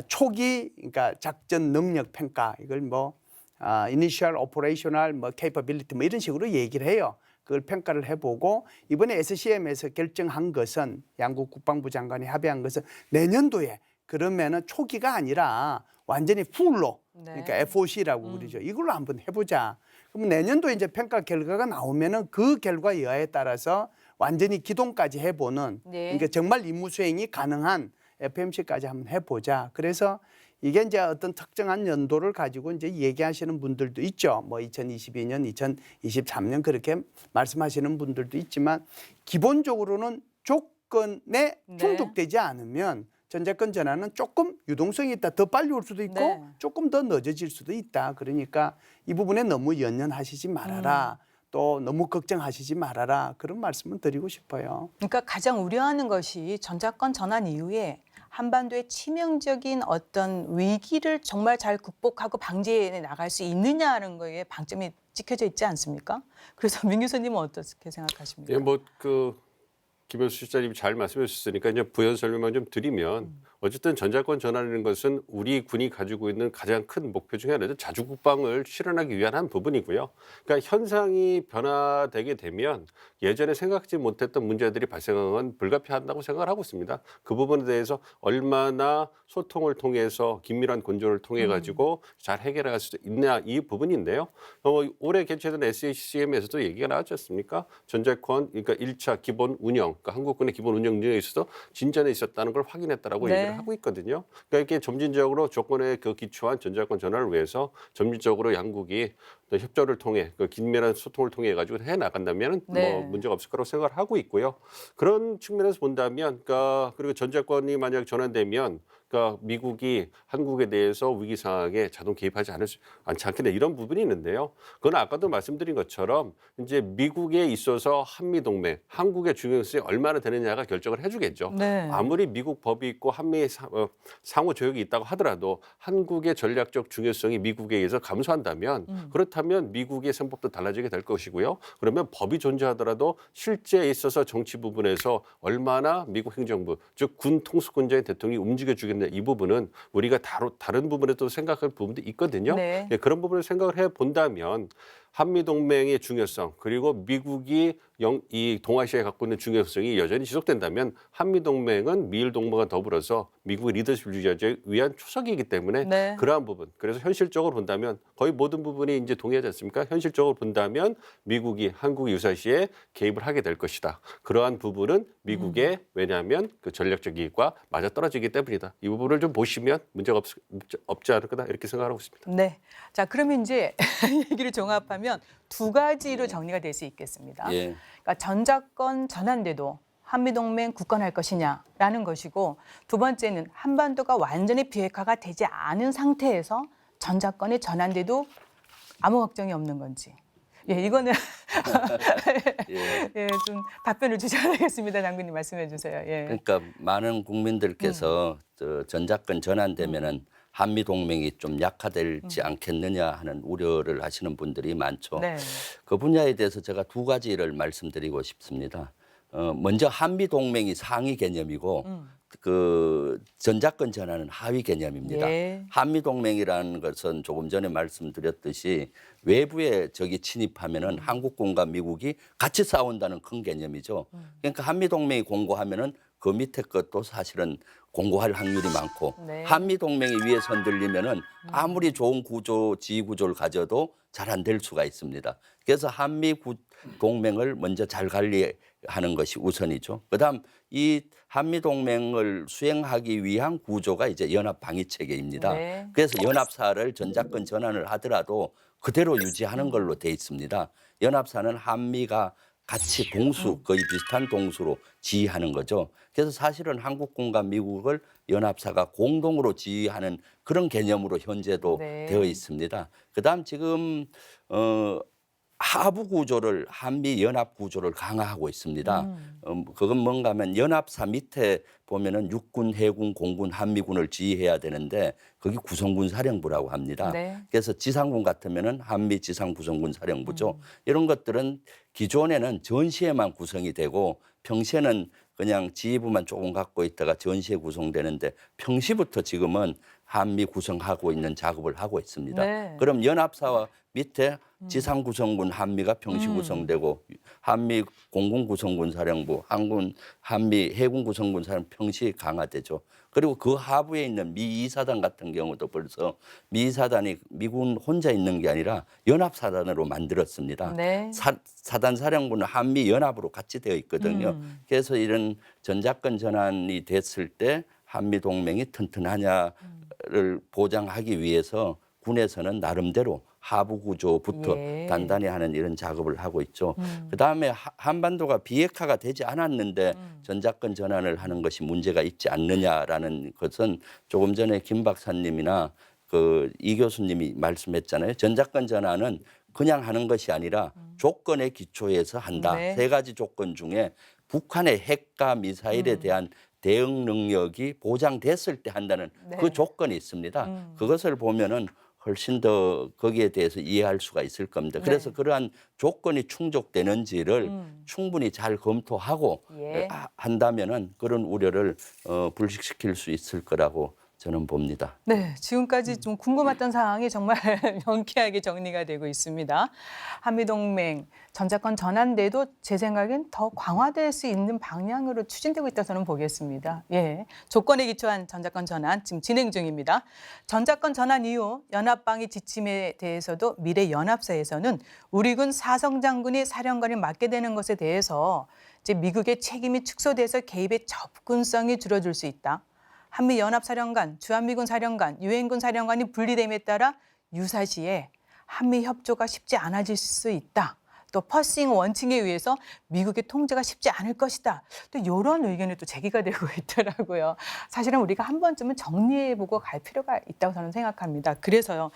초기, 그러니까 작전 능력 평가 이걸 뭐 Initial Operational 뭐 Capability 뭐 이런 식으로 얘기를 해요. 그걸 평가를 해보고 이번에 SCM에서 결정한 것은 양국 국방부 장관이 합의한 것은 내년도에 그러면은 초기가 아니라 완전히 풀로 그러니까 FOC라고 그러죠. 이걸로 한번 해보자. 그럼 내년도에 이제 평가 결과가 나오면은 그 결과 여하에 따라서 완전히 기동까지 해보는 네. 그러니까 정말 임무 수행이 가능한 FMC까지 한번 해보자. 그래서 이게 이제 어떤 특정한 연도를 가지고 이제 얘기하시는 분들도 있죠. 뭐 2022년, 2023년 그렇게 말씀하시는 분들도 있지만 기본적으로는 조건에 네. 충족되지 않으면 전자권 전환은 조금 유동성이 있다. 더 빨리 올 수도 있고 네. 조금 더 늦어질 수도 있다. 그러니까 이 부분에 너무 연연하시지 말아라. 또 너무 걱정하시지 말아라. 그런 말씀은 드리고 싶어요. 그러니까 가장 우려하는 것이 전자권 전환 이후에 한반도의 치명적인 어떤 위기를 정말 잘 극복하고 방지해 나갈 수 있느냐는 거에 방점이 찍혀져 있지 않습니까? 그래서 민 교수님은 어떻게 생각하십니까? 예, 김현수 실장님이 잘 말씀해 주셨으니까 이제 부연 설명만 좀 드리면 어쨌든 전자권 전환이라는 것은 우리 군이 가지고 있는 가장 큰 목표 중에 하나는 자주국방을 실현하기 위한 한 부분이고요. 그러니까 현상이 변화되게 되면 예전에 생각지 못했던 문제들이 발생한 건 불가피하다고 생각을 하고 있습니다. 그 부분에 대해서 얼마나 소통을 통해서 긴밀한 건조를 통해 가지고 잘 해결할 수 있냐 이 부분인데요. 올해 개최된 SACM에서도 얘기가 나왔지 않습니까? 전자권 그러니까 1차 기본 운영, 그러니까 한국군의 기본 운영 중에 있어서 진전에 있었다는 걸 확인했다라고 네. 얘기를 하고 있거든요. 그러니까 이렇게 점진적으로 조건에 기초한 전자권 전환을 위해서 점진적으로 양국이 협조를 통해 긴밀한 소통을 통해 가지고 해 나간다면 네. 문제가 없을 거라고 생각을 하고 있고요. 그런 측면에서 본다면, 그리고 전자권이 만약 전환되면, 미국이 한국에 대해서 위기 상황에 자동 개입하지 않지 않겠냐 이런 부분이 있는데요. 그건 아까도 말씀드린 것처럼 이제 미국에 있어서 한미 동맹, 한국의 중요성이 얼마나 되느냐가 결정을 해주겠죠. 네. 아무리 미국 법이 있고 한미 상호 조약이 있다고 하더라도 한국의 전략적 중요성이 미국에 의해서 감소한다면 그렇다면 미국의 생법도 달라지게 될 것이고요. 그러면 법이 존재하더라도 실제에 있어서 정치 부분에서 얼마나 미국 행정부, 즉 군 통수권자인 대통령이 움직여주겠냐 이 부분은 우리가 다른 부분에도 생각할 부분도 있거든요. 네. 예, 그런 부분을 생각을 해본다면 한미동맹의 중요성 그리고 미국이 이 동아시아에 갖고 있는 중요성이 여전히 지속된다면 한미동맹은 미일 동맹과 더불어서 미국의 리더십을 유지하기 위한 초석이기 때문에 네. 그러한 부분 그래서 현실적으로 본다면 거의 모든 부분이 이제 동의하지 않습니까? 현실적으로 본다면 미국이 한국 유사시에 개입을 하게 될 것이다. 그러한 부분은 미국의 왜냐하면 그 전략적 이익과 맞아떨어지기 때문이다. 이 부분을 좀 보시면 문제가 없지 않을 거다 이렇게 생각하고 있습니다. 네. 자, 그러면 이제 얘기를 종합하면 두 가지로 정리가 될 수 있겠습니다. 예. 그러니까 전자권 전환돼도 한미동맹 굳건할 것이냐라는 것이고 두 번째는 한반도가 완전히 비핵화가 되지 않은 상태에서 전자권이 전환돼도 아무 걱정이 없는 건지. 예, 이거는 예. 예, 좀 답변을 주셔야 되겠습니다. 장군님 말씀해 주세요. 예. 그러니까 많은 국민들께서 전자권 전환되면은 한미 동맹이 좀 약화되지 않겠느냐 하는 우려를 하시는 분들이 많죠. 네. 그 분야에 대해서 제가 두 가지를 말씀드리고 싶습니다. 먼저 한미 동맹이 상위 개념이고 그 전자권 전환은 하위 개념입니다. 예. 한미 동맹이라는 것은 조금 전에 말씀드렸듯이 외부에 적이 침입하면은 한국군과 미국이 같이 싸운다는 큰 개념이죠. 그러니까 한미 동맹이 공고하면은 그 밑에 것도 사실은 공고할 확률이 많고 네. 한미 동맹이 위에서 흔들리면은 아무리 좋은 지휘 구조를 가져도 잘 안 될 수가 있습니다. 그래서 한미 동맹을 먼저 잘 관리하는 것이 우선이죠. 그다음 이 한미 동맹을 수행하기 위한 구조가 이제 연합 방위 체계입니다. 네. 그래서 연합사를 전자권 전환을 하더라도 그대로 유지하는 걸로 돼 있습니다. 연합사는 한미가 같이 동수, 거의 비슷한 동수로 지휘하는 거죠. 그래서 사실은 한국군과 미국을 연합사가 공동으로 지휘하는 그런 개념으로 현재도 네. 되어 있습니다. 그다음 지금 하부 구조를 한미 연합 구조를 강화하고 있습니다. 그건 뭔가 하면 연합사 밑에 보면은 육군, 해군, 공군, 한미군을 지휘해야 되는데 거기 구성군 사령부라고 합니다. 네. 그래서 지상군 같으면은 한미 지상 구성군 사령부죠. 이런 것들은 기존에는 전시에만 구성이 되고 평시에는 그냥 지휘부만 조금 갖고 있다가 전시에 구성되는데 평시부터 지금은 한미 구성하고 있는 작업을 하고 있습니다. 네. 그럼 연합사와 밑에 지상 구성군 한미가 평시 구성되고 한미 공군 구성군 사령부, 한미 해군 구성군 사령부 평시 강화되죠. 그리고 그 하부에 있는 미 2사단 같은 경우도 벌써 미 2사단이 미군 혼자 있는 게 아니라 연합사단으로 만들었습니다. 네. 사단 사령부는 한미 연합으로 같이 되어 있거든요. 그래서 이런 전자권 전환이 됐을 때 한미 동맹이 튼튼하냐 국가를 보장하기 위해서 군에서는 나름대로 하부 구조부터 예. 단단히 하는 이런 작업을 하고 있죠. 그다음에 한반도가 비핵화가 되지 않았는데 전작권 전환을 하는 것이 문제가 있지 않느냐라는 것은 조금 전에 김 박사님이나 이 교수님이 말씀했잖아요. 전작권 전환은 그냥 하는 것이 아니라 조건에 기초해서 한다. 네. 3가지 조건 중에 북한의 핵과 미사일에 대한 대응 능력이 보장됐을 때 한다는 네. 그 조건이 있습니다. 그것을 보면은 훨씬 더 거기에 대해서 이해할 수가 있을 겁니다. 그래서 네. 그러한 조건이 충족되는지를 충분히 잘 검토하고 예. 한다면은 그런 우려를 불식시킬 수 있을 거라고 저는 봅니다. 네, 지금까지 좀 궁금했던 사항이 정말 명쾌하게 정리가 되고 있습니다. 한미동맹 전작권 전환돼도 제 생각엔 더 강화될 수 있는 방향으로 추진되고 있다 저는 보겠습니다. 예, 조건에 기초한 전작권 전환 지금 진행 중입니다. 전작권 전환 이후 연합방위 지침에 대해서도 미래 연합사에서는 우리 군 사성 장군이 사령관을 맡게 되는 것에 대해서 이제 미국의 책임이 축소돼서 개입의 접근성이 줄어들 수 있다. 한미연합사령관, 주한미군 사령관, 유엔군 사령관이 분리됨에 따라 유사시에 한미 협조가 쉽지 않아질 수 있다. 또 퍼싱 원칙에 의해서 미국의 통제가 쉽지 않을 것이다. 또 이런 의견이 또 제기가 되고 있더라고요. 사실은 우리가 한 번쯤은 정리해보고 갈 필요가 있다고 저는 생각합니다. 그래서요,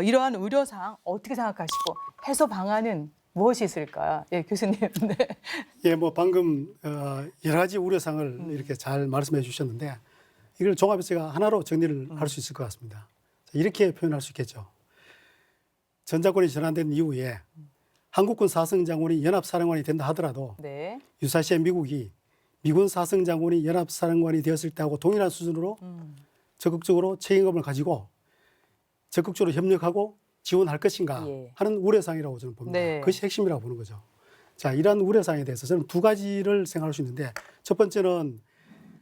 이러한 우려사항 어떻게 생각하시고 해소 방안은 무엇이 있을까요? 예, 교수님. 네. 예, 뭐 방금 여러 가지 우려사항을 이렇게 잘 말씀해 주셨는데 이걸 종합해서 제가 하나로 정리를 할 수 있을 것 같습니다. 이렇게 표현할 수 있겠죠. 전작권이 전환된 이후에 한국군 사성장군이 연합사령관이 된다 하더라도 네. 유사시에 미국이 미군 사성장군이 연합사령관이 되었을 때하고 동일한 수준으로 적극적으로 책임감을 가지고 적극적으로 협력하고 지원할 것인가 예. 하는 우려사항이라고 저는 봅니다. 네. 그것이 핵심이라고 보는 거죠. 자, 이러한 우려사항에 대해서 저는 2가지를 생각할 수 있는데 첫 번째는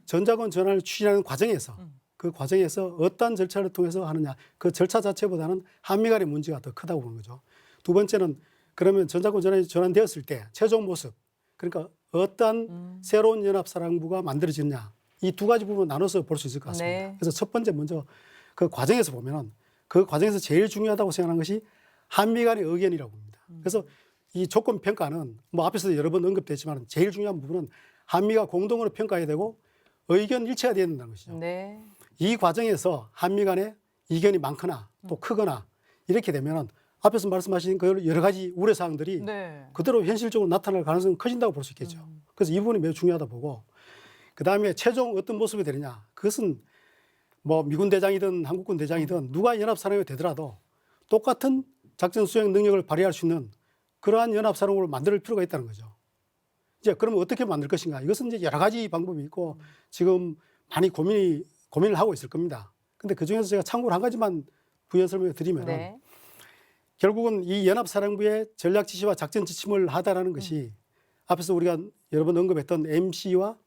전작권 전환을 추진하는 과정에서 그 과정에서 어떤 절차를 통해서 하느냐 그 절차 자체보다는 한미 간의 문제가 더 크다고 보는 거죠. 두 번째는 그러면 전작권 전환이 전환되었을 때 최종 모습 그러니까 어떤 새로운 연합사령부가 만들어지느냐 이 2가지 부분을 나눠서 볼 수 있을 것 같습니다. 네. 그래서 첫 번째 먼저 그 과정에서 보면은 그 과정에서 제일 중요하다고 생각하는 것이 한미 간의 의견이라고 봅니다. 그래서 이 조건 평가는 뭐 앞에서도 여러 번 언급됐지만 제일 중요한 부분은 한미가 공동으로 평가해야 되고 의견 일치가 되어야 된다는 것이죠. 네. 이 과정에서 한미 간에 이견이 많거나 또 크거나 이렇게 되면 앞에서 말씀하신 그 여러 가지 우려사항들이 네. 그대로 현실적으로 나타날 가능성이 커진다고 볼 수 있겠죠. 그래서 이 부분이 매우 중요하다 보고 그다음에 최종 어떤 모습이 되느냐 그것은 뭐 미군 대장이든 한국군 대장이든 누가 연합사령이 되더라도 똑같은 작전 수행 능력을 발휘할 수 있는 그러한 연합사령부를 만들 필요가 있다는 거죠. 이제 그러면 어떻게 만들 것인가? 이것은 이제 여러 가지 방법이 있고 지금 많이 고민을 하고 있을 겁니다. 근데 그 중에서 제가 참고로 한 가지만 부연 설명을 드리면 네. 결국은 이 연합사령부의 전략 지시와 작전 지침을 하다라는 것이 앞에서 우리가 여러 번 언급했던 MC와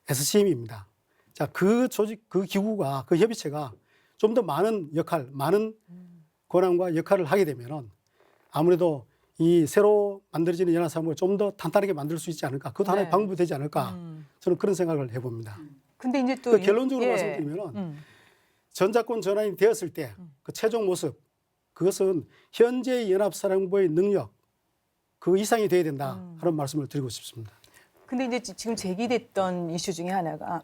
SCM입니다. 자, 그 조직, 그 기구가, 그 협의체가 좀 더 많은 역할, 많은 권한과 역할을 하게 되면은 아무래도 이 새로 만들어지는 연합사령부를 좀 더 탄탄하게 만들 수 있지 않을까. 그것도 하나의 네. 방법이 되지 않을까. 저는 그런 생각을 해봅니다. 근데 이제 또 그 결론적으로 예. 말씀드리면은 전작권 전환이 되었을 때 그 최종 모습 그것은 현재의 연합사령부의 능력 그 이상이 돼야 된다 하는 말씀을 드리고 싶습니다. 근데 이제 지금 제기됐던 이슈 중에 하나가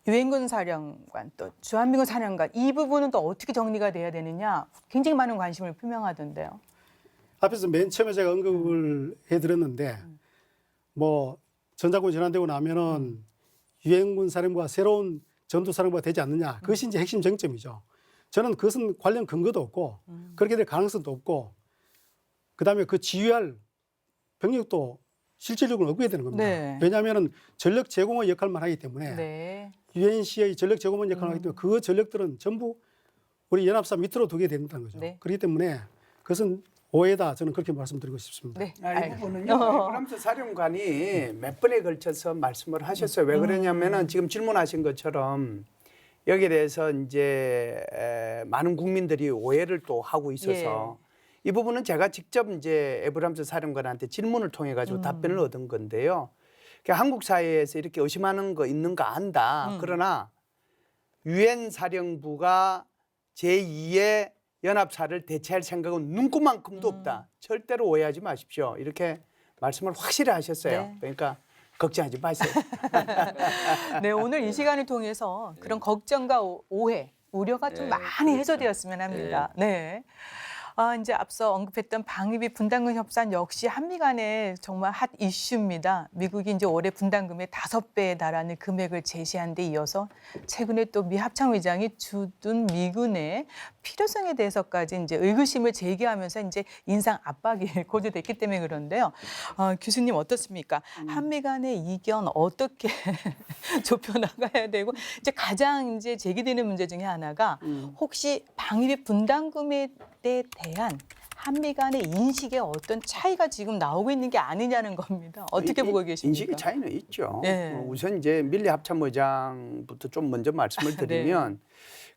유엔군 사령관 또 주한미군 사령관 이 부분은 또 어떻게 정리가 돼야 되느냐 굉장히 많은 관심을 표명하던데요. 앞에서 맨 처음에 제가 언급을 해드렸는데 뭐 전작권 전환되고 나면은 유엔군 사령부가 새로운 전투사령부가 되지 않느냐 그것이 이제 핵심 쟁점이죠. 저는 그것은 관련 근거도 없고 그렇게 될 가능성도 없고 그다음에 그 지휘할 병력도 실질적으로 없게 되는 겁니다. 네. 왜냐하면 전력 제공의 역할만 하기 때문에 네. UNC의 전력 제공원 역할을 하기 때문에 그 전력들은 전부 우리 연합사 밑으로 두게 된다는 거죠. 네. 그렇기 때문에 그것은 오해다 저는 그렇게 말씀드리고 싶습니다. 네. 이 부분은요. 에브람스 사령관이 몇 번에 걸쳐서 말씀을 하셨어요. 왜 그러냐면은 지금 질문하신 것처럼 여기에 대해서 이제 많은 국민들이 오해를 또 하고 있어서 이 부분은 제가 직접 이제 에브람스 사령관한테 질문을 통해 가지고 답변을 얻은 건데요. 그러니까 한국 사회에서 이렇게 의심하는 거 있는 거 안다. 그러나 유엔 사령부가 제2의 연합사를 대체할 생각은 눈꼽만큼도 없다. 절대로 오해하지 마십시오. 이렇게 말씀을 확실히 하셨어요. 네. 그러니까 걱정하지 마세요. 네, 오늘 이 시간을 통해서 그런 걱정과 오해, 우려가 좀 네, 많이 그렇죠. 해소되었으면 합니다. 네. 이제 앞서 언급했던 방위비 분담금 협상 역시 한미 간의 정말 핫 이슈입니다. 미국이 이제 올해 분담금의 5배에 달하는 금액을 제시한 데 이어서 최근에 또 미 합참의장이 주둔 미군의 필요성에 대해서까지 이제 의구심을 제기하면서 이제 인상 압박이 고조됐기 때문에 그런데요. 교수님 어떻습니까? 한미 간의 이견 어떻게 좁혀 나가야 되고 이제 가장 이제 제기되는 문제 중에 하나가 혹시 방위비 분담금에 대한 한미 간의 인식에 어떤 차이가 지금 나오고 있는 게 아니냐는 겁니다. 어떻게 보고 계십니까? 인식의 차이는 있죠. 네. 우선 이제 밀리 합참의장부터 좀 먼저 말씀을 드리면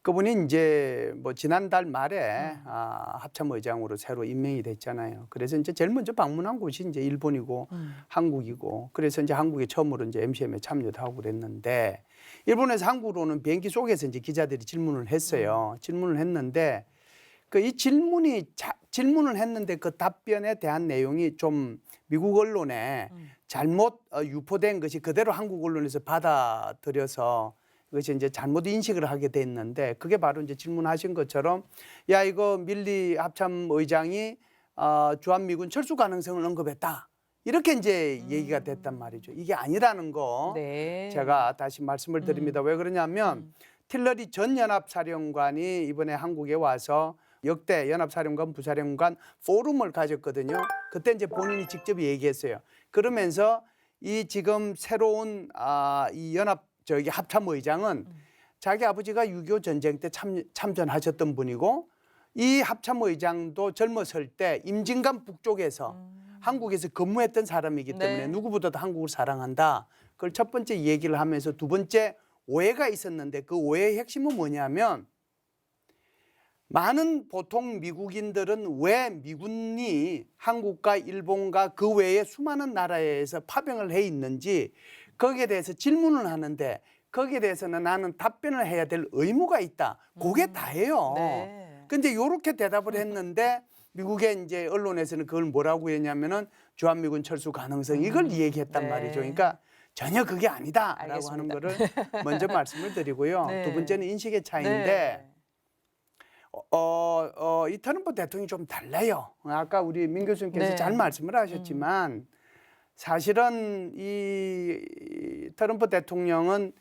그분이 이제 뭐 지난달 말에 합참의장으로 새로 임명이 됐잖아요. 그래서 이제 제일 먼저 방문한 곳이 이제 일본이고 한국이고 그래서 이제 한국에 처음으로 이제 MCM에 참여도 하고 그랬는데 일본에서 한국으로 오는 비행기 속에서 이제 기자들이 질문을 했어요. 질문을 했는데 이 질문을 했는데 그 답변에 대한 내용이 좀 미국 언론에 잘못 유포된 것이 그대로 한국 언론에서 받아들여서 그것이 이제 잘못 인식을 하게 됐는데 그게 바로 이제 질문하신 것처럼 야 이거 밀리 합참 의장이 주한미군 철수 가능성을 언급했다. 이렇게 이제 얘기가 됐단 말이죠. 이게 아니라는 거 네. 제가 다시 말씀을 드립니다. 왜 그러냐면 틸러리 전 연합사령관이 이번에 한국에 와서 역대 연합사령관, 부사령관 포럼을 가졌거든요. 그때 이제 본인이 직접 얘기했어요. 그러면서 이 지금 새로운 이 합참의장은 자기 아버지가 6.25 전쟁 때 참전하셨던 분이고 이 합참의장도 젊었을 때 임진강 북쪽에서 한국에서 근무했던 사람이기 때문에 네. 누구보다도 한국을 사랑한다. 그걸 첫 번째 얘기를 하면서 두 번째 오해가 있었는데 그 오해의 핵심은 뭐냐면 많은 보통 미국인들은 왜 미군이 한국과 일본과 그 외에 수많은 나라에서 파병을 해 있는지 거기에 대해서 질문을 하는데 거기에 대해서는 나는 답변을 해야 될 의무가 있다. 그게 다예요. 네. 근데 이렇게 대답을 했는데 미국의 이제 언론에서는 그걸 뭐라고 했냐면은 주한미군 철수 가능성 이걸 얘기했단 네. 말이죠. 그러니까 전혀 그게 아니다라고 알겠습니다. 하는 거를 먼저 말씀을 드리고요. 네. 두 번째는 인식의 차이인데 네. 이 트럼프 대통령이 좀 달라요. 아까 우리 민 교수님께서 네. 잘 말씀을 하셨지만 사실은 이 트럼프 대통령은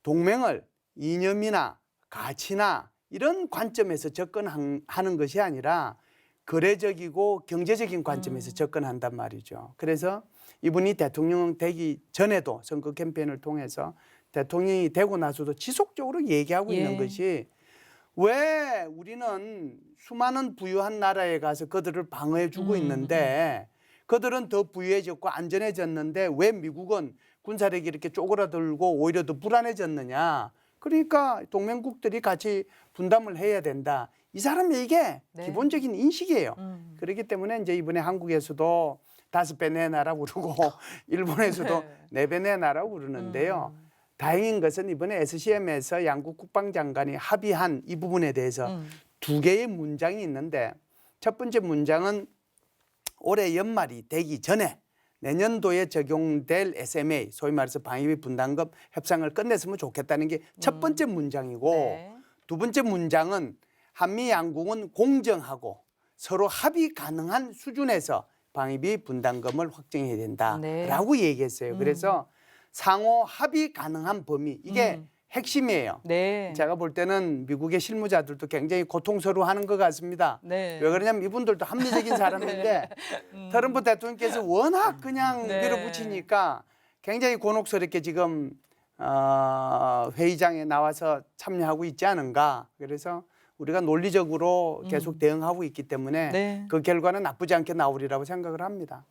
동맹을 이념이나 가치나 이런 관점에서 접근하는 것이 아니라 거래적이고 경제적인 관점에서 접근한단 말이죠. 그래서 이분이 대통령 되기 전에도 선거 캠페인을 통해서 대통령이 되고 나서도 지속적으로 얘기하고 있는 것이 왜 우리는 수많은 부유한 나라에 가서 그들을 방어해주고 있는데 그들은 더 부유해졌고 안전해졌는데 왜 미국은 군사력이 이렇게 쪼그라들고 오히려 더 불안해졌느냐. 그러니까 동맹국들이 같이 분담을 해야 된다. 이 사람의 이게 기본적인 인식이에요. 그렇기 때문에 이제 이번에 한국에서도 5배 내놔라 그러고 일본에서도 4배 내놔라 그러는데요. 다행인 것은 이번에 SCM에서 양국 국방장관이 합의한 이 부분에 대해서 2개의 문장이 있는데 첫 번째 문장은 올해 연말이 되기 전에 내년도에 적용될 SMA, 소위 말해서 방위비 분담금 협상을 끝냈으면 좋겠다는 게 첫 번째 문장이고 네. 두 번째 문장은 한미 양국은 공정하고 서로 합의 가능한 수준에서 방위비 분담금을 확정해야 된다라고 얘기했어요. 그래서 상호 합의 가능한 범위 이게 핵심이에요. 네. 제가 볼 때는 미국의 실무자들도 굉장히 고통스러워하는 것 같습니다. 네. 왜 그러냐면 이분들도 합리적인 사람인데 트럼프 대통령께서 워낙 그냥 네. 밀어붙이니까 굉장히 곤혹스럽게 지금 회의장에 나와서 참여하고 있지 않은가. 그래서 우리가 논리적으로 계속 대응하고 있기 때문에 네. 그 결과는 나쁘지 않게 나오리라고 생각을 합니다.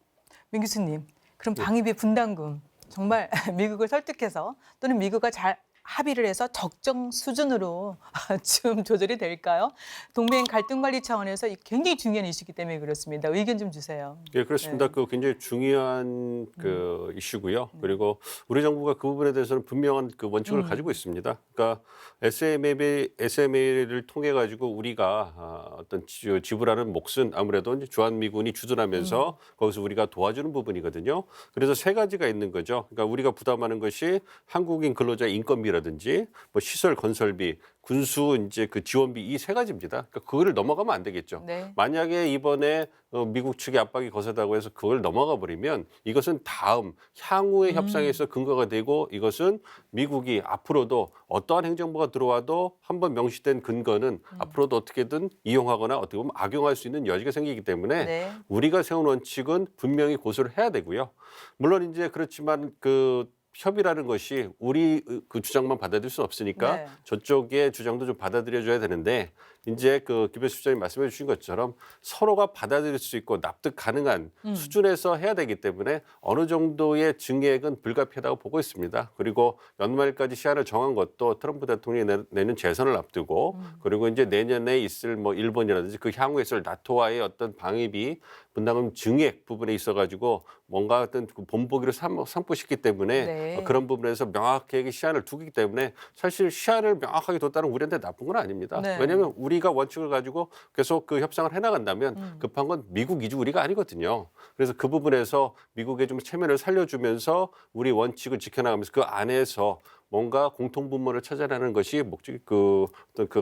민 교수님, 그럼 방위비 분담금 정말 미국을 설득해서 또는 미국과 잘 합의를 해서 적정 수준으로 좀 조절이 될까요? 동맹 갈등 관리 차원에서 굉장히 중요한 이슈이기 때문에 그렇습니다. 의견 좀 주세요. 예, 그렇습니다. 네. 그 굉장히 중요한 그 이슈고요. 그리고 우리 정부가 그 부분에 대해서는 분명한 그 원칙을 가지고 있습니다. 그러니까 SMA를 통해 가지고 우리가 어떤 지불하는 몫은 아무래도 이제 주한미군이 주둔하면서 거기서 우리가 도와주는 부분이거든요. 그래서 세 가지가 있는 거죠. 그러니까 우리가 부담하는 것이 한국인 근로자 인건비라든지 뭐 시설 건설비, 군수 이제 그 지원비 이 세 가지입니다. 그러니까 그거를 넘어가면 안 되겠죠. 네. 만약에 이번에 미국 측의 압박이 거세다고 해서 그걸 넘어가 버리면 이것은 다음 향후의 협상에서 근거가 되고 이것은 미국이 앞으로도 어떠한 행정부가 들어와도 한번 명시된 근거는 앞으로도 어떻게든 이용하거나 어떻게 보면 악용할 수 있는 여지가 생기기 때문에 네. 우리가 세운 원칙은 분명히 고수를 해야 되고요. 물론 이제 그렇지만 그 협의라는 것이 우리 그 주장만 받아들일 수는 없으니까 네. 저쪽의 주장도 좀 받아들여줘야 되는데 이제 그 김현수 실장님 말씀해 주신 것처럼 서로가 받아들일 수 있고 납득 가능한 수준에서 해야 되기 때문에 어느 정도의 증액은 불가피하다고 보고 있습니다. 그리고 연말까지 시한을 정한 것도 트럼프 대통령이 내년 재선을 앞두고 그리고 이제 내년에 있을 뭐 일본이라든지 그 향후에 있을 나토와의 어떤 방위비 분담금 증액 부분에 있어가지고 뭔가 어떤 그 본보기를 삼고 싶기 때문에 네. 그런 부분에서 명확하게 시한을 두기 때문에 사실 시한을 명확하게 뒀다는 우리한테 나쁜 건 아닙니다. 네. 왜냐하면 우리가 원칙을 가지고 계속 그 협상을 해나간다면 급한 건 미국 이주 우리가 아니거든요. 그래서 그 부분에서 미국의 좀 체면을 살려주면서 우리 원칙을 지켜나가면서 그 안에서 뭔가 공통 분모를 찾아내는 것이 목적이 그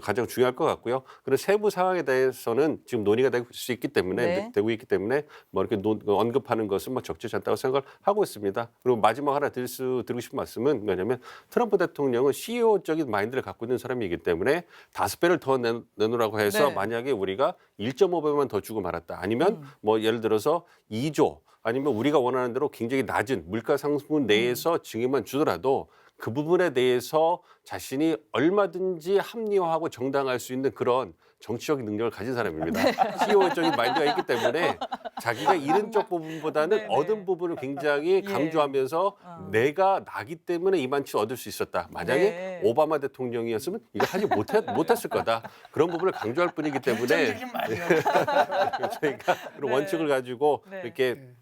가장 중요할 것 같고요. 그런 세부 상황에 대해서는 지금 논의가 되고 있기 때문에 네. 되고 있기 때문에 뭐 이렇게 언급하는 것은 뭐 적절치 않다고 생각을 하고 있습니다. 그리고 마지막 하나 드리고 싶은 말씀은 뭐냐면 트럼프 대통령은 CEO적인 마인드를 갖고 있는 사람이기 때문에 5배를 더 내놓으라고 해서 네. 만약에 우리가 1.5배만 더 주고 말았다. 아니면 뭐 예를 들어서 2조 아니면 우리가 원하는 대로 굉장히 낮은 물가 상승분 내에서 증액만 주더라도 그 부분에 대해서 자신이 얼마든지 합리화하고 정당할 수 있는 그런 정치적인 능력을 가진 사람입니다. CEO적인 마인드가 있기 때문에 자기가 잃은 쪽 부분보다는 네네. 얻은 부분을 굉장히 예. 강조하면서 내가 나기 때문에 이만치 얻을 수 있었다. 만약에 네. 오바마 대통령이었으면 이거 하지 못했을 거다. 그런 부분을 강조할 뿐이기 때문에 저희가 그런 네. 원칙을 가지고 네. 이렇게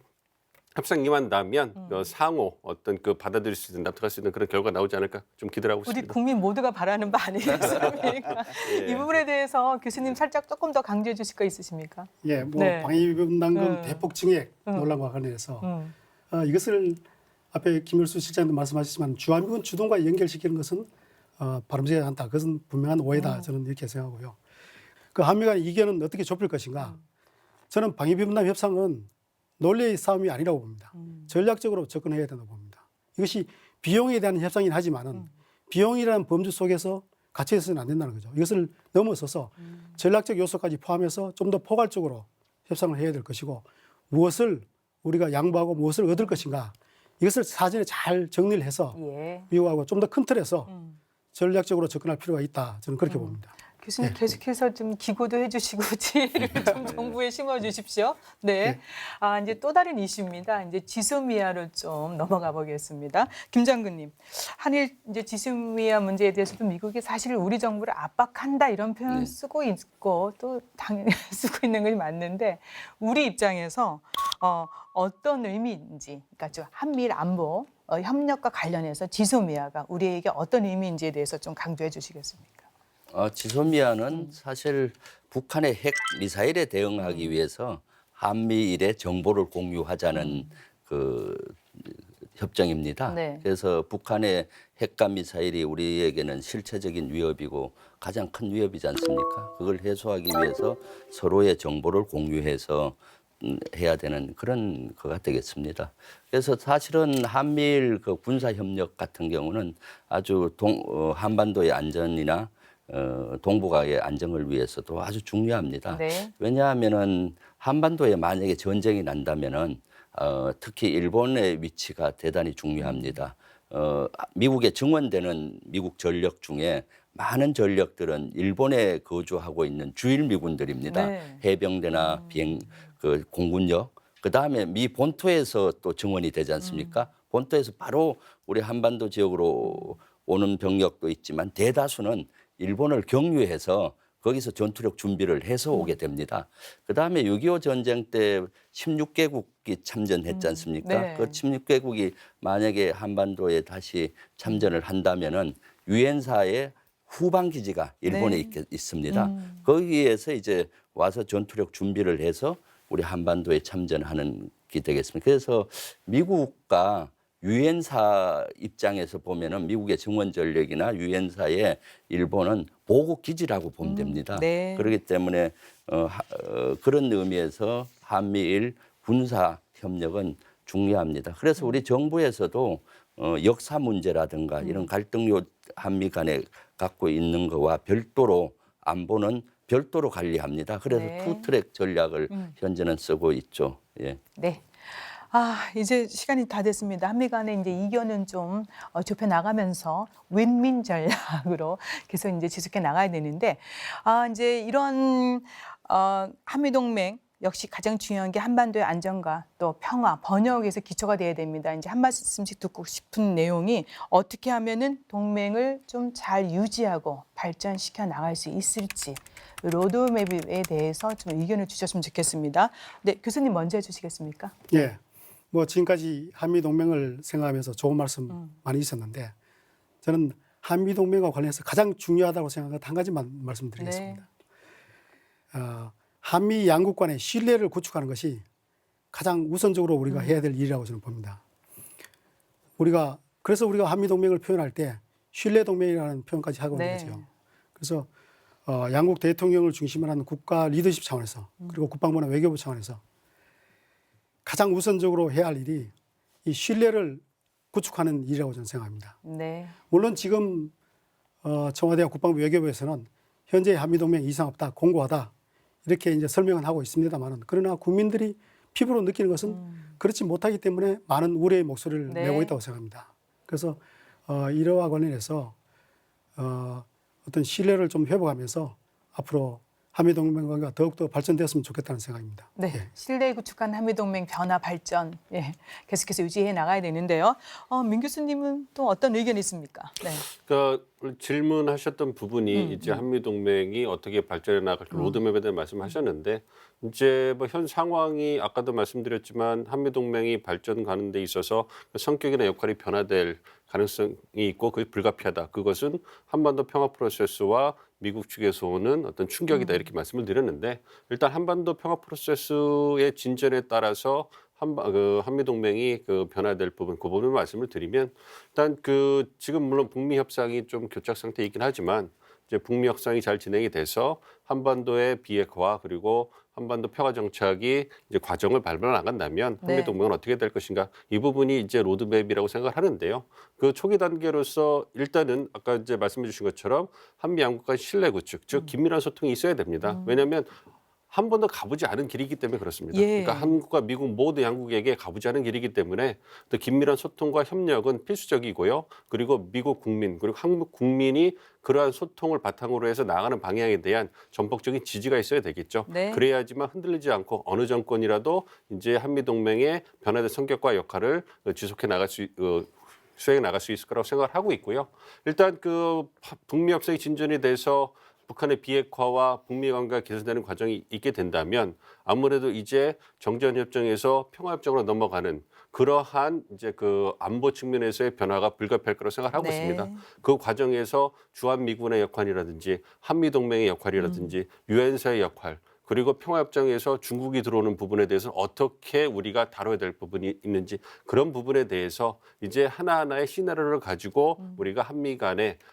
협상 임한다면 상호 어떤 그 받아들일 수 있는 납득할 수 있는 그런 결과가 나오지 않을까 좀 기대를 하고 우리 있습니다. 국민 모두가 바라는 바 아니겠습니까? 이 부분에 대해서 교수님 살짝 조금 더 강조해 주실 거 있으십니까? 예, 뭐 네. 방위분담금 대폭 증액 논란과 관련해서 이것을 앞에 김일수 실장님도 말씀하셨지만 주한미군 주둔과 연결시키는 것은 바람직하지 않다. 그것은 분명한 오해다. 저는 이렇게 생각하고요. 그 한미 간의 이견은 어떻게 좁힐 것인가? 저는 방위분담 협상은 논리의 싸움이 아니라고 봅니다. 전략적으로 접근해야 된다고 봅니다. 이것이 비용에 대한 협상이긴 하지만은 비용이라는 범주 속에서 갇혀있어서는 안 된다는 거죠. 이것을 넘어서서 전략적 요소까지 포함해서 좀 더 포괄적으로 협상을 해야 될 것이고 무엇을 우리가 양보하고 무엇을 얻을 것인가 이것을 사전에 잘 정리를 해서 예. 미국하고 좀 더 큰 틀에서 전략적으로 접근할 필요가 있다. 저는 그렇게 봅니다. 교수님 계속해서 좀 기고도 해주시고 지혜를 좀 정부에 심어주십시오. 네. 이제 또 다른 이슈입니다. 이제 지소미아로 좀 넘어가 보겠습니다. 김 장군님, 한일 이제 지소미아 문제에 대해서도 미국이 사실 우리 정부를 압박한다 이런 표현 쓰고 있고 또 당연히 쓰고 있는 것이 맞는데 우리 입장에서 어떤 의미인지, 그러니까 저 한미일 안보 협력과 관련해서 지소미아가 우리에게 어떤 의미인지에 대해서 좀 강조해 주시겠습니까? 지소미아는 사실 북한의 핵 미사일에 대응하기 위해서 한미일의 정보를 공유하자는 그 협정입니다. 네. 그래서 북한의 핵과 미사일이 우리에게는 실체적인 위협이고 가장 큰 위협이지 않습니까? 그걸 해소하기 위해서 서로의 정보를 공유해서 해야 되는 그런 거가 되겠습니다. 그래서 사실은 한미일 그 군사 협력 같은 경우는 아주 한반도의 안전이나 동북아의 안정을 위해서도 아주 중요합니다. 네. 왜냐하면은 한반도에 만약에 전쟁이 난다면은 특히 일본의 위치가 대단히 중요합니다. 미국에 증원되는 미국 전력 중에 많은 전력들은 일본에 거주하고 있는 주일미군들입니다. 네. 해병대나 그 공군력. 그 다음에 미 본토에서 또 증원이 되지 않습니까? 본토에서 바로 우리 한반도 지역으로 오는 병력도 있지만 대다수는 일본을 경유해서 거기서 전투력 준비를 해서 오게 됩니다. 그다음에 6.25 전쟁 때 16개국이 참전했지 않습니까? 네. 그 16개국이 만약에 한반도에 다시 참전을 한다면은 유엔사의 후방 기지가 일본에 네. 있습니다. 거기에서 이제 와서 전투력 준비를 해서 우리 한반도에 참전하는 게 되겠습니다. 그래서 미국과 유엔사 입장에서 보면은 미국의 증원 전력이나 유엔사의 일본은 보고 기지라고 보면 됩니다. 네. 그렇기 때문에 그런 의미에서 한미일 군사 협력은 중요합니다. 그래서 우리 정부에서도 역사 문제라든가 이런 갈등요 한미 간에 갖고 있는 거와 별도로 안보는 별도로 관리합니다. 그래서 네. 투트랙 전략을 현재는 쓰고 있죠. 예. 네. 이제 시간이 다 됐습니다. 한미 간의 이제 이견은 좀 좁혀 나가면서 윈윈 전략으로 계속 이제 지속해 나가야 되는데, 이제 이런 한미 동맹 역시 가장 중요한 게 한반도의 안정과 또 평화, 번영에서 기초가 돼야 됩니다. 이제 한 말씀씩 듣고 싶은 내용이 어떻게 하면은 동맹을 좀 잘 유지하고 발전시켜 나갈 수 있을지 로드맵에 대해서 좀 의견을 주셨으면 좋겠습니다. 네, 교수님 먼저 해주시겠습니까? 예. 뭐 지금까지 한미 동맹을 생각하면서 좋은 말씀 많이 있었는데 저는 한미 동맹과 관련해서 가장 중요하다고 생각하는 한 가지만 말씀드리겠습니다. 한미 양국 간의 신뢰를 구축하는 것이 가장 우선적으로 우리가 해야 될 일이라고 저는 봅니다. 그래서 우리가 한미 동맹을 표현할 때 신뢰 동맹이라는 표현까지 하고 있는 거죠. 그래서 양국 대통령을 중심으로 하는 국가 리더십 차원에서 그리고 국방부나 외교부 차원에서 가장 우선적으로 해야 할 일이 이 신뢰를 구축하는 일이라고 저는 생각합니다. 네. 물론 지금 청와대와 국방부 외교부에서는 현재 한미동맹 이상 없다, 공고하다 이렇게 이제 설명은 하고 있습니다만은 그러나 국민들이 피부로 느끼는 것은 그렇지 못하기 때문에 많은 우려의 목소리를 네. 내고 있다고 생각합니다. 그래서 이러와 관련해서 어떤 신뢰를 좀 회복하면서 앞으로 한미동맹 관계가 더욱더 발전되었으면 좋겠다는 생각입니다. 네, 예. 신뢰 구축한 한미동맹 변화 발전 계속해서 유지해 나가야 되는데요. 민 교수님은 또 어떤 의견이 있습니까? 네. 그러니까 질문하셨던 부분이 이제 한미 동맹이 어떻게 발전해 나갈 로드맵에 대한 말씀하셨는데 이제 뭐 현 상황이 아까도 말씀드렸지만 한미 동맹이 발전 가는 데 있어서 성격이나 역할이 변화될 가능성이 있고 그게 불가피하다. 그것은 한반도 평화 프로세스와 미국 측에서 오는 어떤 충격이다 이렇게 말씀을 드렸는데 일단 한반도 평화 프로세스의 진전에 따라서 한미 동맹이 변화될 부분 그 부분을 말씀을 드리면 일단 지금 물론 북미 협상이 좀 교착 상태이긴 하지만 이제 북미 협상이 잘 진행이 돼서 한반도의 비핵화 그리고 한반도 평화 정착이 이제 과정을 밟아 나간다면 네. 한미 동맹은 어떻게 될 것인가 이 부분이 이제 로드맵이라고 생각을 하는데요. 그 초기 단계로서 일단은 아까 이제 말씀해 주신 것처럼 한미 양국 간 신뢰 구축 즉 긴밀한 소통이 있어야 됩니다. 왜냐하면 한 번도 가보지 않은 길이기 때문에 그렇습니다. 예. 그러니까 한국과 미국 모두 양국에게 가보지 않은 길이기 때문에 또 긴밀한 소통과 협력은 필수적이고요. 그리고 미국 국민 그리고 한국 국민이 그러한 소통을 바탕으로 해서 나가는 방향에 대한 전폭적인 지지가 있어야 되겠죠. 네. 그래야지만 흔들리지 않고 어느 정권이라도 이제 한미 동맹의 변화된 성격과 역할을 지속해 나갈 수행해 나갈 수 있을 거라고 생각을 하고 있고요. 일단 북미 협상이 진전이 돼서 북한의 비핵화와 북미 관계가 개선되는 과정이 있게 된다면 아무래도 이제 정전협정에서 평화협정으로 넘어가는 그러한 이제 안보 측면에서의 변화가 불가피할 거라고 생각하고 네. 있습니다. 그 과정에서 주한미군의 역할이라든지 한미동맹의 역할이라든지 유엔사의 역할 그리고 평화협정에서 중국이 들어오는 부분에 대해서 어떻게 우리가 다뤄야 될 부분이 있는지 그런 부분에 대해서 이제 하나하나의 시나리오를 가지고 우리가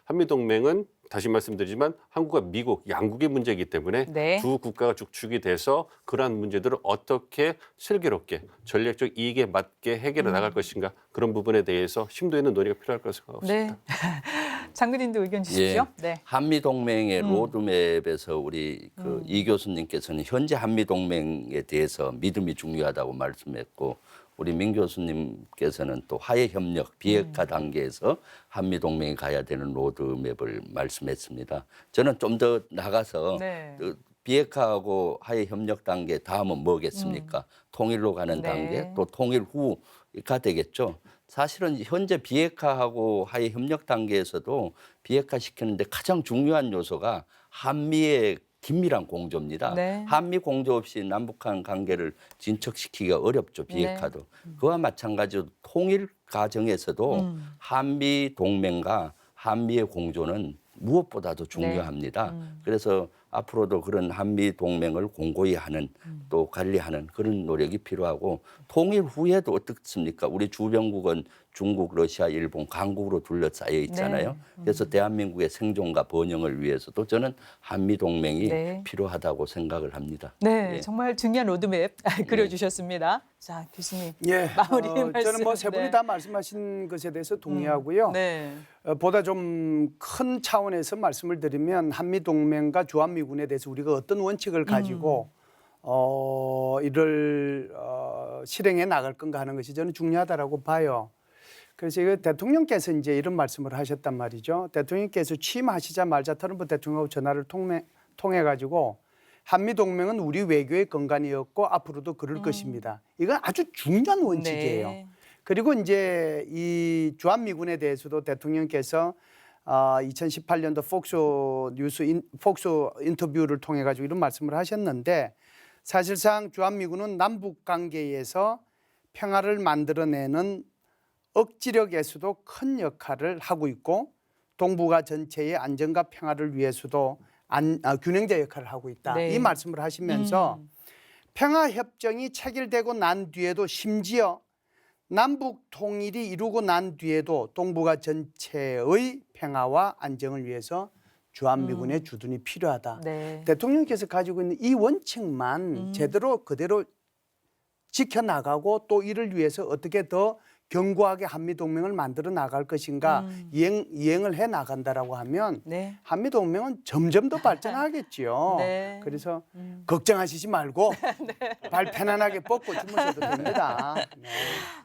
한미동맹은 다시 말씀드리지만 한국과 미국 양국의 문제이기 때문에 네. 두 국가가 축축이 돼서 그러한 문제들을 어떻게 슬기롭게 전략적 이익에 맞게 해결해 나갈 것인가 그런 부분에 대해서 심도 있는 논의가 필요할 거라고 생각하고 네. 있습니다. 장군님도 의견 주십시오. 네. 한미 동맹의 로드맵에서 우리 이 교수님께서는 현재 한미 동맹에 대해서 믿음이 중요하다고 말씀했고 우리 민 교수님께서는 또 화해 협력 비핵화 단계에서 한미 동맹이 가야 되는 로드맵을 말씀했습니다. 저는 좀 더 나가서 네. 비핵화하고 화해 협력 단계 다음은 뭐겠습니까? 통일로 가는 네. 단계 또 통일 후가 되겠죠. 사실은 현재 비핵화하고의 협력 단계에서도 비핵화 시키는데 가장 중요한 요소가 한미의 긴밀한 공조입니다. 네. 한미 공조 없이 남북한 관계를 진척시키기가 어렵죠. 비핵화도. 그와 마찬가지로 통일 과정에서도 한미 동맹과 한미의 공조는 무엇보다도 중요합니다. 그래서 앞으로도 그런 한미 동맹을 공고히 하는 또 관리하는 그런 노력이 필요하고 통일 후에도 어떻습니까? 우리 주변국은 중국, 러시아, 일본 강국으로 둘러싸여 있잖아요. 네. 그래서 대한민국의 생존과 번영을 위해서도 저는 한미 동맹이 네. 필요하다고 생각을 합니다. 네, 예. 정말 중요한 로드맵 그려주셨습니다. 자, 교수님. 예, 마무리 저는 말씀. 뭐 세 분이 네. 다 말씀하신 것에 대해서 동의하고요. 네. 보다 좀 큰 차원에서 말씀을 드리면 한미 동맹과 주한미군에 대해서 우리가 어떤 원칙을 가지고 이를 실행해 나갈 건가 하는 것이 저는 중요하다라고 봐요. 그래서 이거 대통령께서 이제 이런 말씀을 하셨단 말이죠. 대통령께서 취임하시자마자 트럼프 대통령하고 전화를 통해 가지고 한미 동맹은 우리 외교의 건간이었고 앞으로도 그럴 것입니다. 이건 아주 중요한 원칙이에요. 네. 그리고 이제 이 주한미군에 대해서도 대통령께서 2018년도 폭스 인터뷰를 통해 가지고 이런 말씀을 하셨는데 사실상 주한미군은 남북 관계에서 평화를 만들어내는 억지력에서도 큰 역할을 하고 있고 동북아 전체의 안정과 평화를 위해서도 균형자 역할을 하고 있다. 네. 이 말씀을 하시면서 평화협정이 체결되고 난 뒤에도 심지어 남북 통일이 이루고 난 뒤에도 동북아 전체의 평화와 안정을 위해서 주한미군의 주둔이 필요하다. 네. 대통령께서 가지고 있는 이 원칙만 제대로 그대로 지켜나가고 또 이를 위해서 어떻게 더 견고하게 한미동맹을 만들어 나갈 것인가 이행을 해 나간다라고 하면 네. 한미동맹은 점점 더 발전하겠지요. 네. 그래서 걱정하시지 말고 발 편안하게 뻗고 주무셔도 됩니다. 네.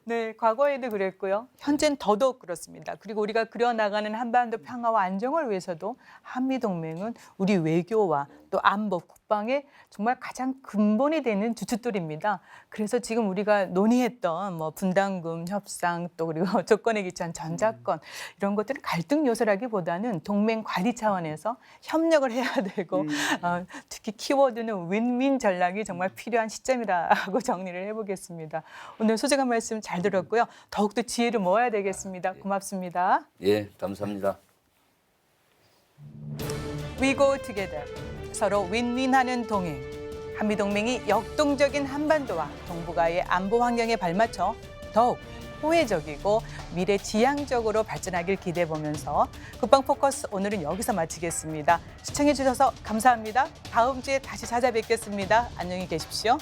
네, 과거에도 그랬고요. 현재는 더더욱 그렇습니다. 그리고 우리가 그려나가는 한반도 평화와 안정을 위해서도 한미동맹은 우리 외교와 또 안보, 국방의 정말 가장 근본이 되는 주춧돌입니다. 그래서 지금 우리가 논의했던 뭐 분담금 협상 또 그리고 조건에 기초한 전자권 이런 것들은 갈등 요소라기보다는 동맹 관리 차원에서 협력을 해야 되고 특히 키워드는 윈윈 전략이 정말 필요한 시점이라고 정리를 해보겠습니다. 오늘 소중한 말씀 잘 들었고요. 더욱더 지혜를 모아야 되겠습니다. 고맙습니다. 예, 감사합니다. We go together. 서로 윈윈하는 동행. 한미동맹이 역동적인 한반도와 동북아의 안보 환경에 발맞춰 더욱 호혜적이고 미래지향적으로 발전하길 기대해보면서 국방 포커스 오늘은 여기서 마치겠습니다. 시청해 주셔서 감사합니다. 다음 주에 다시 찾아뵙겠습니다. 안녕히 계십시오.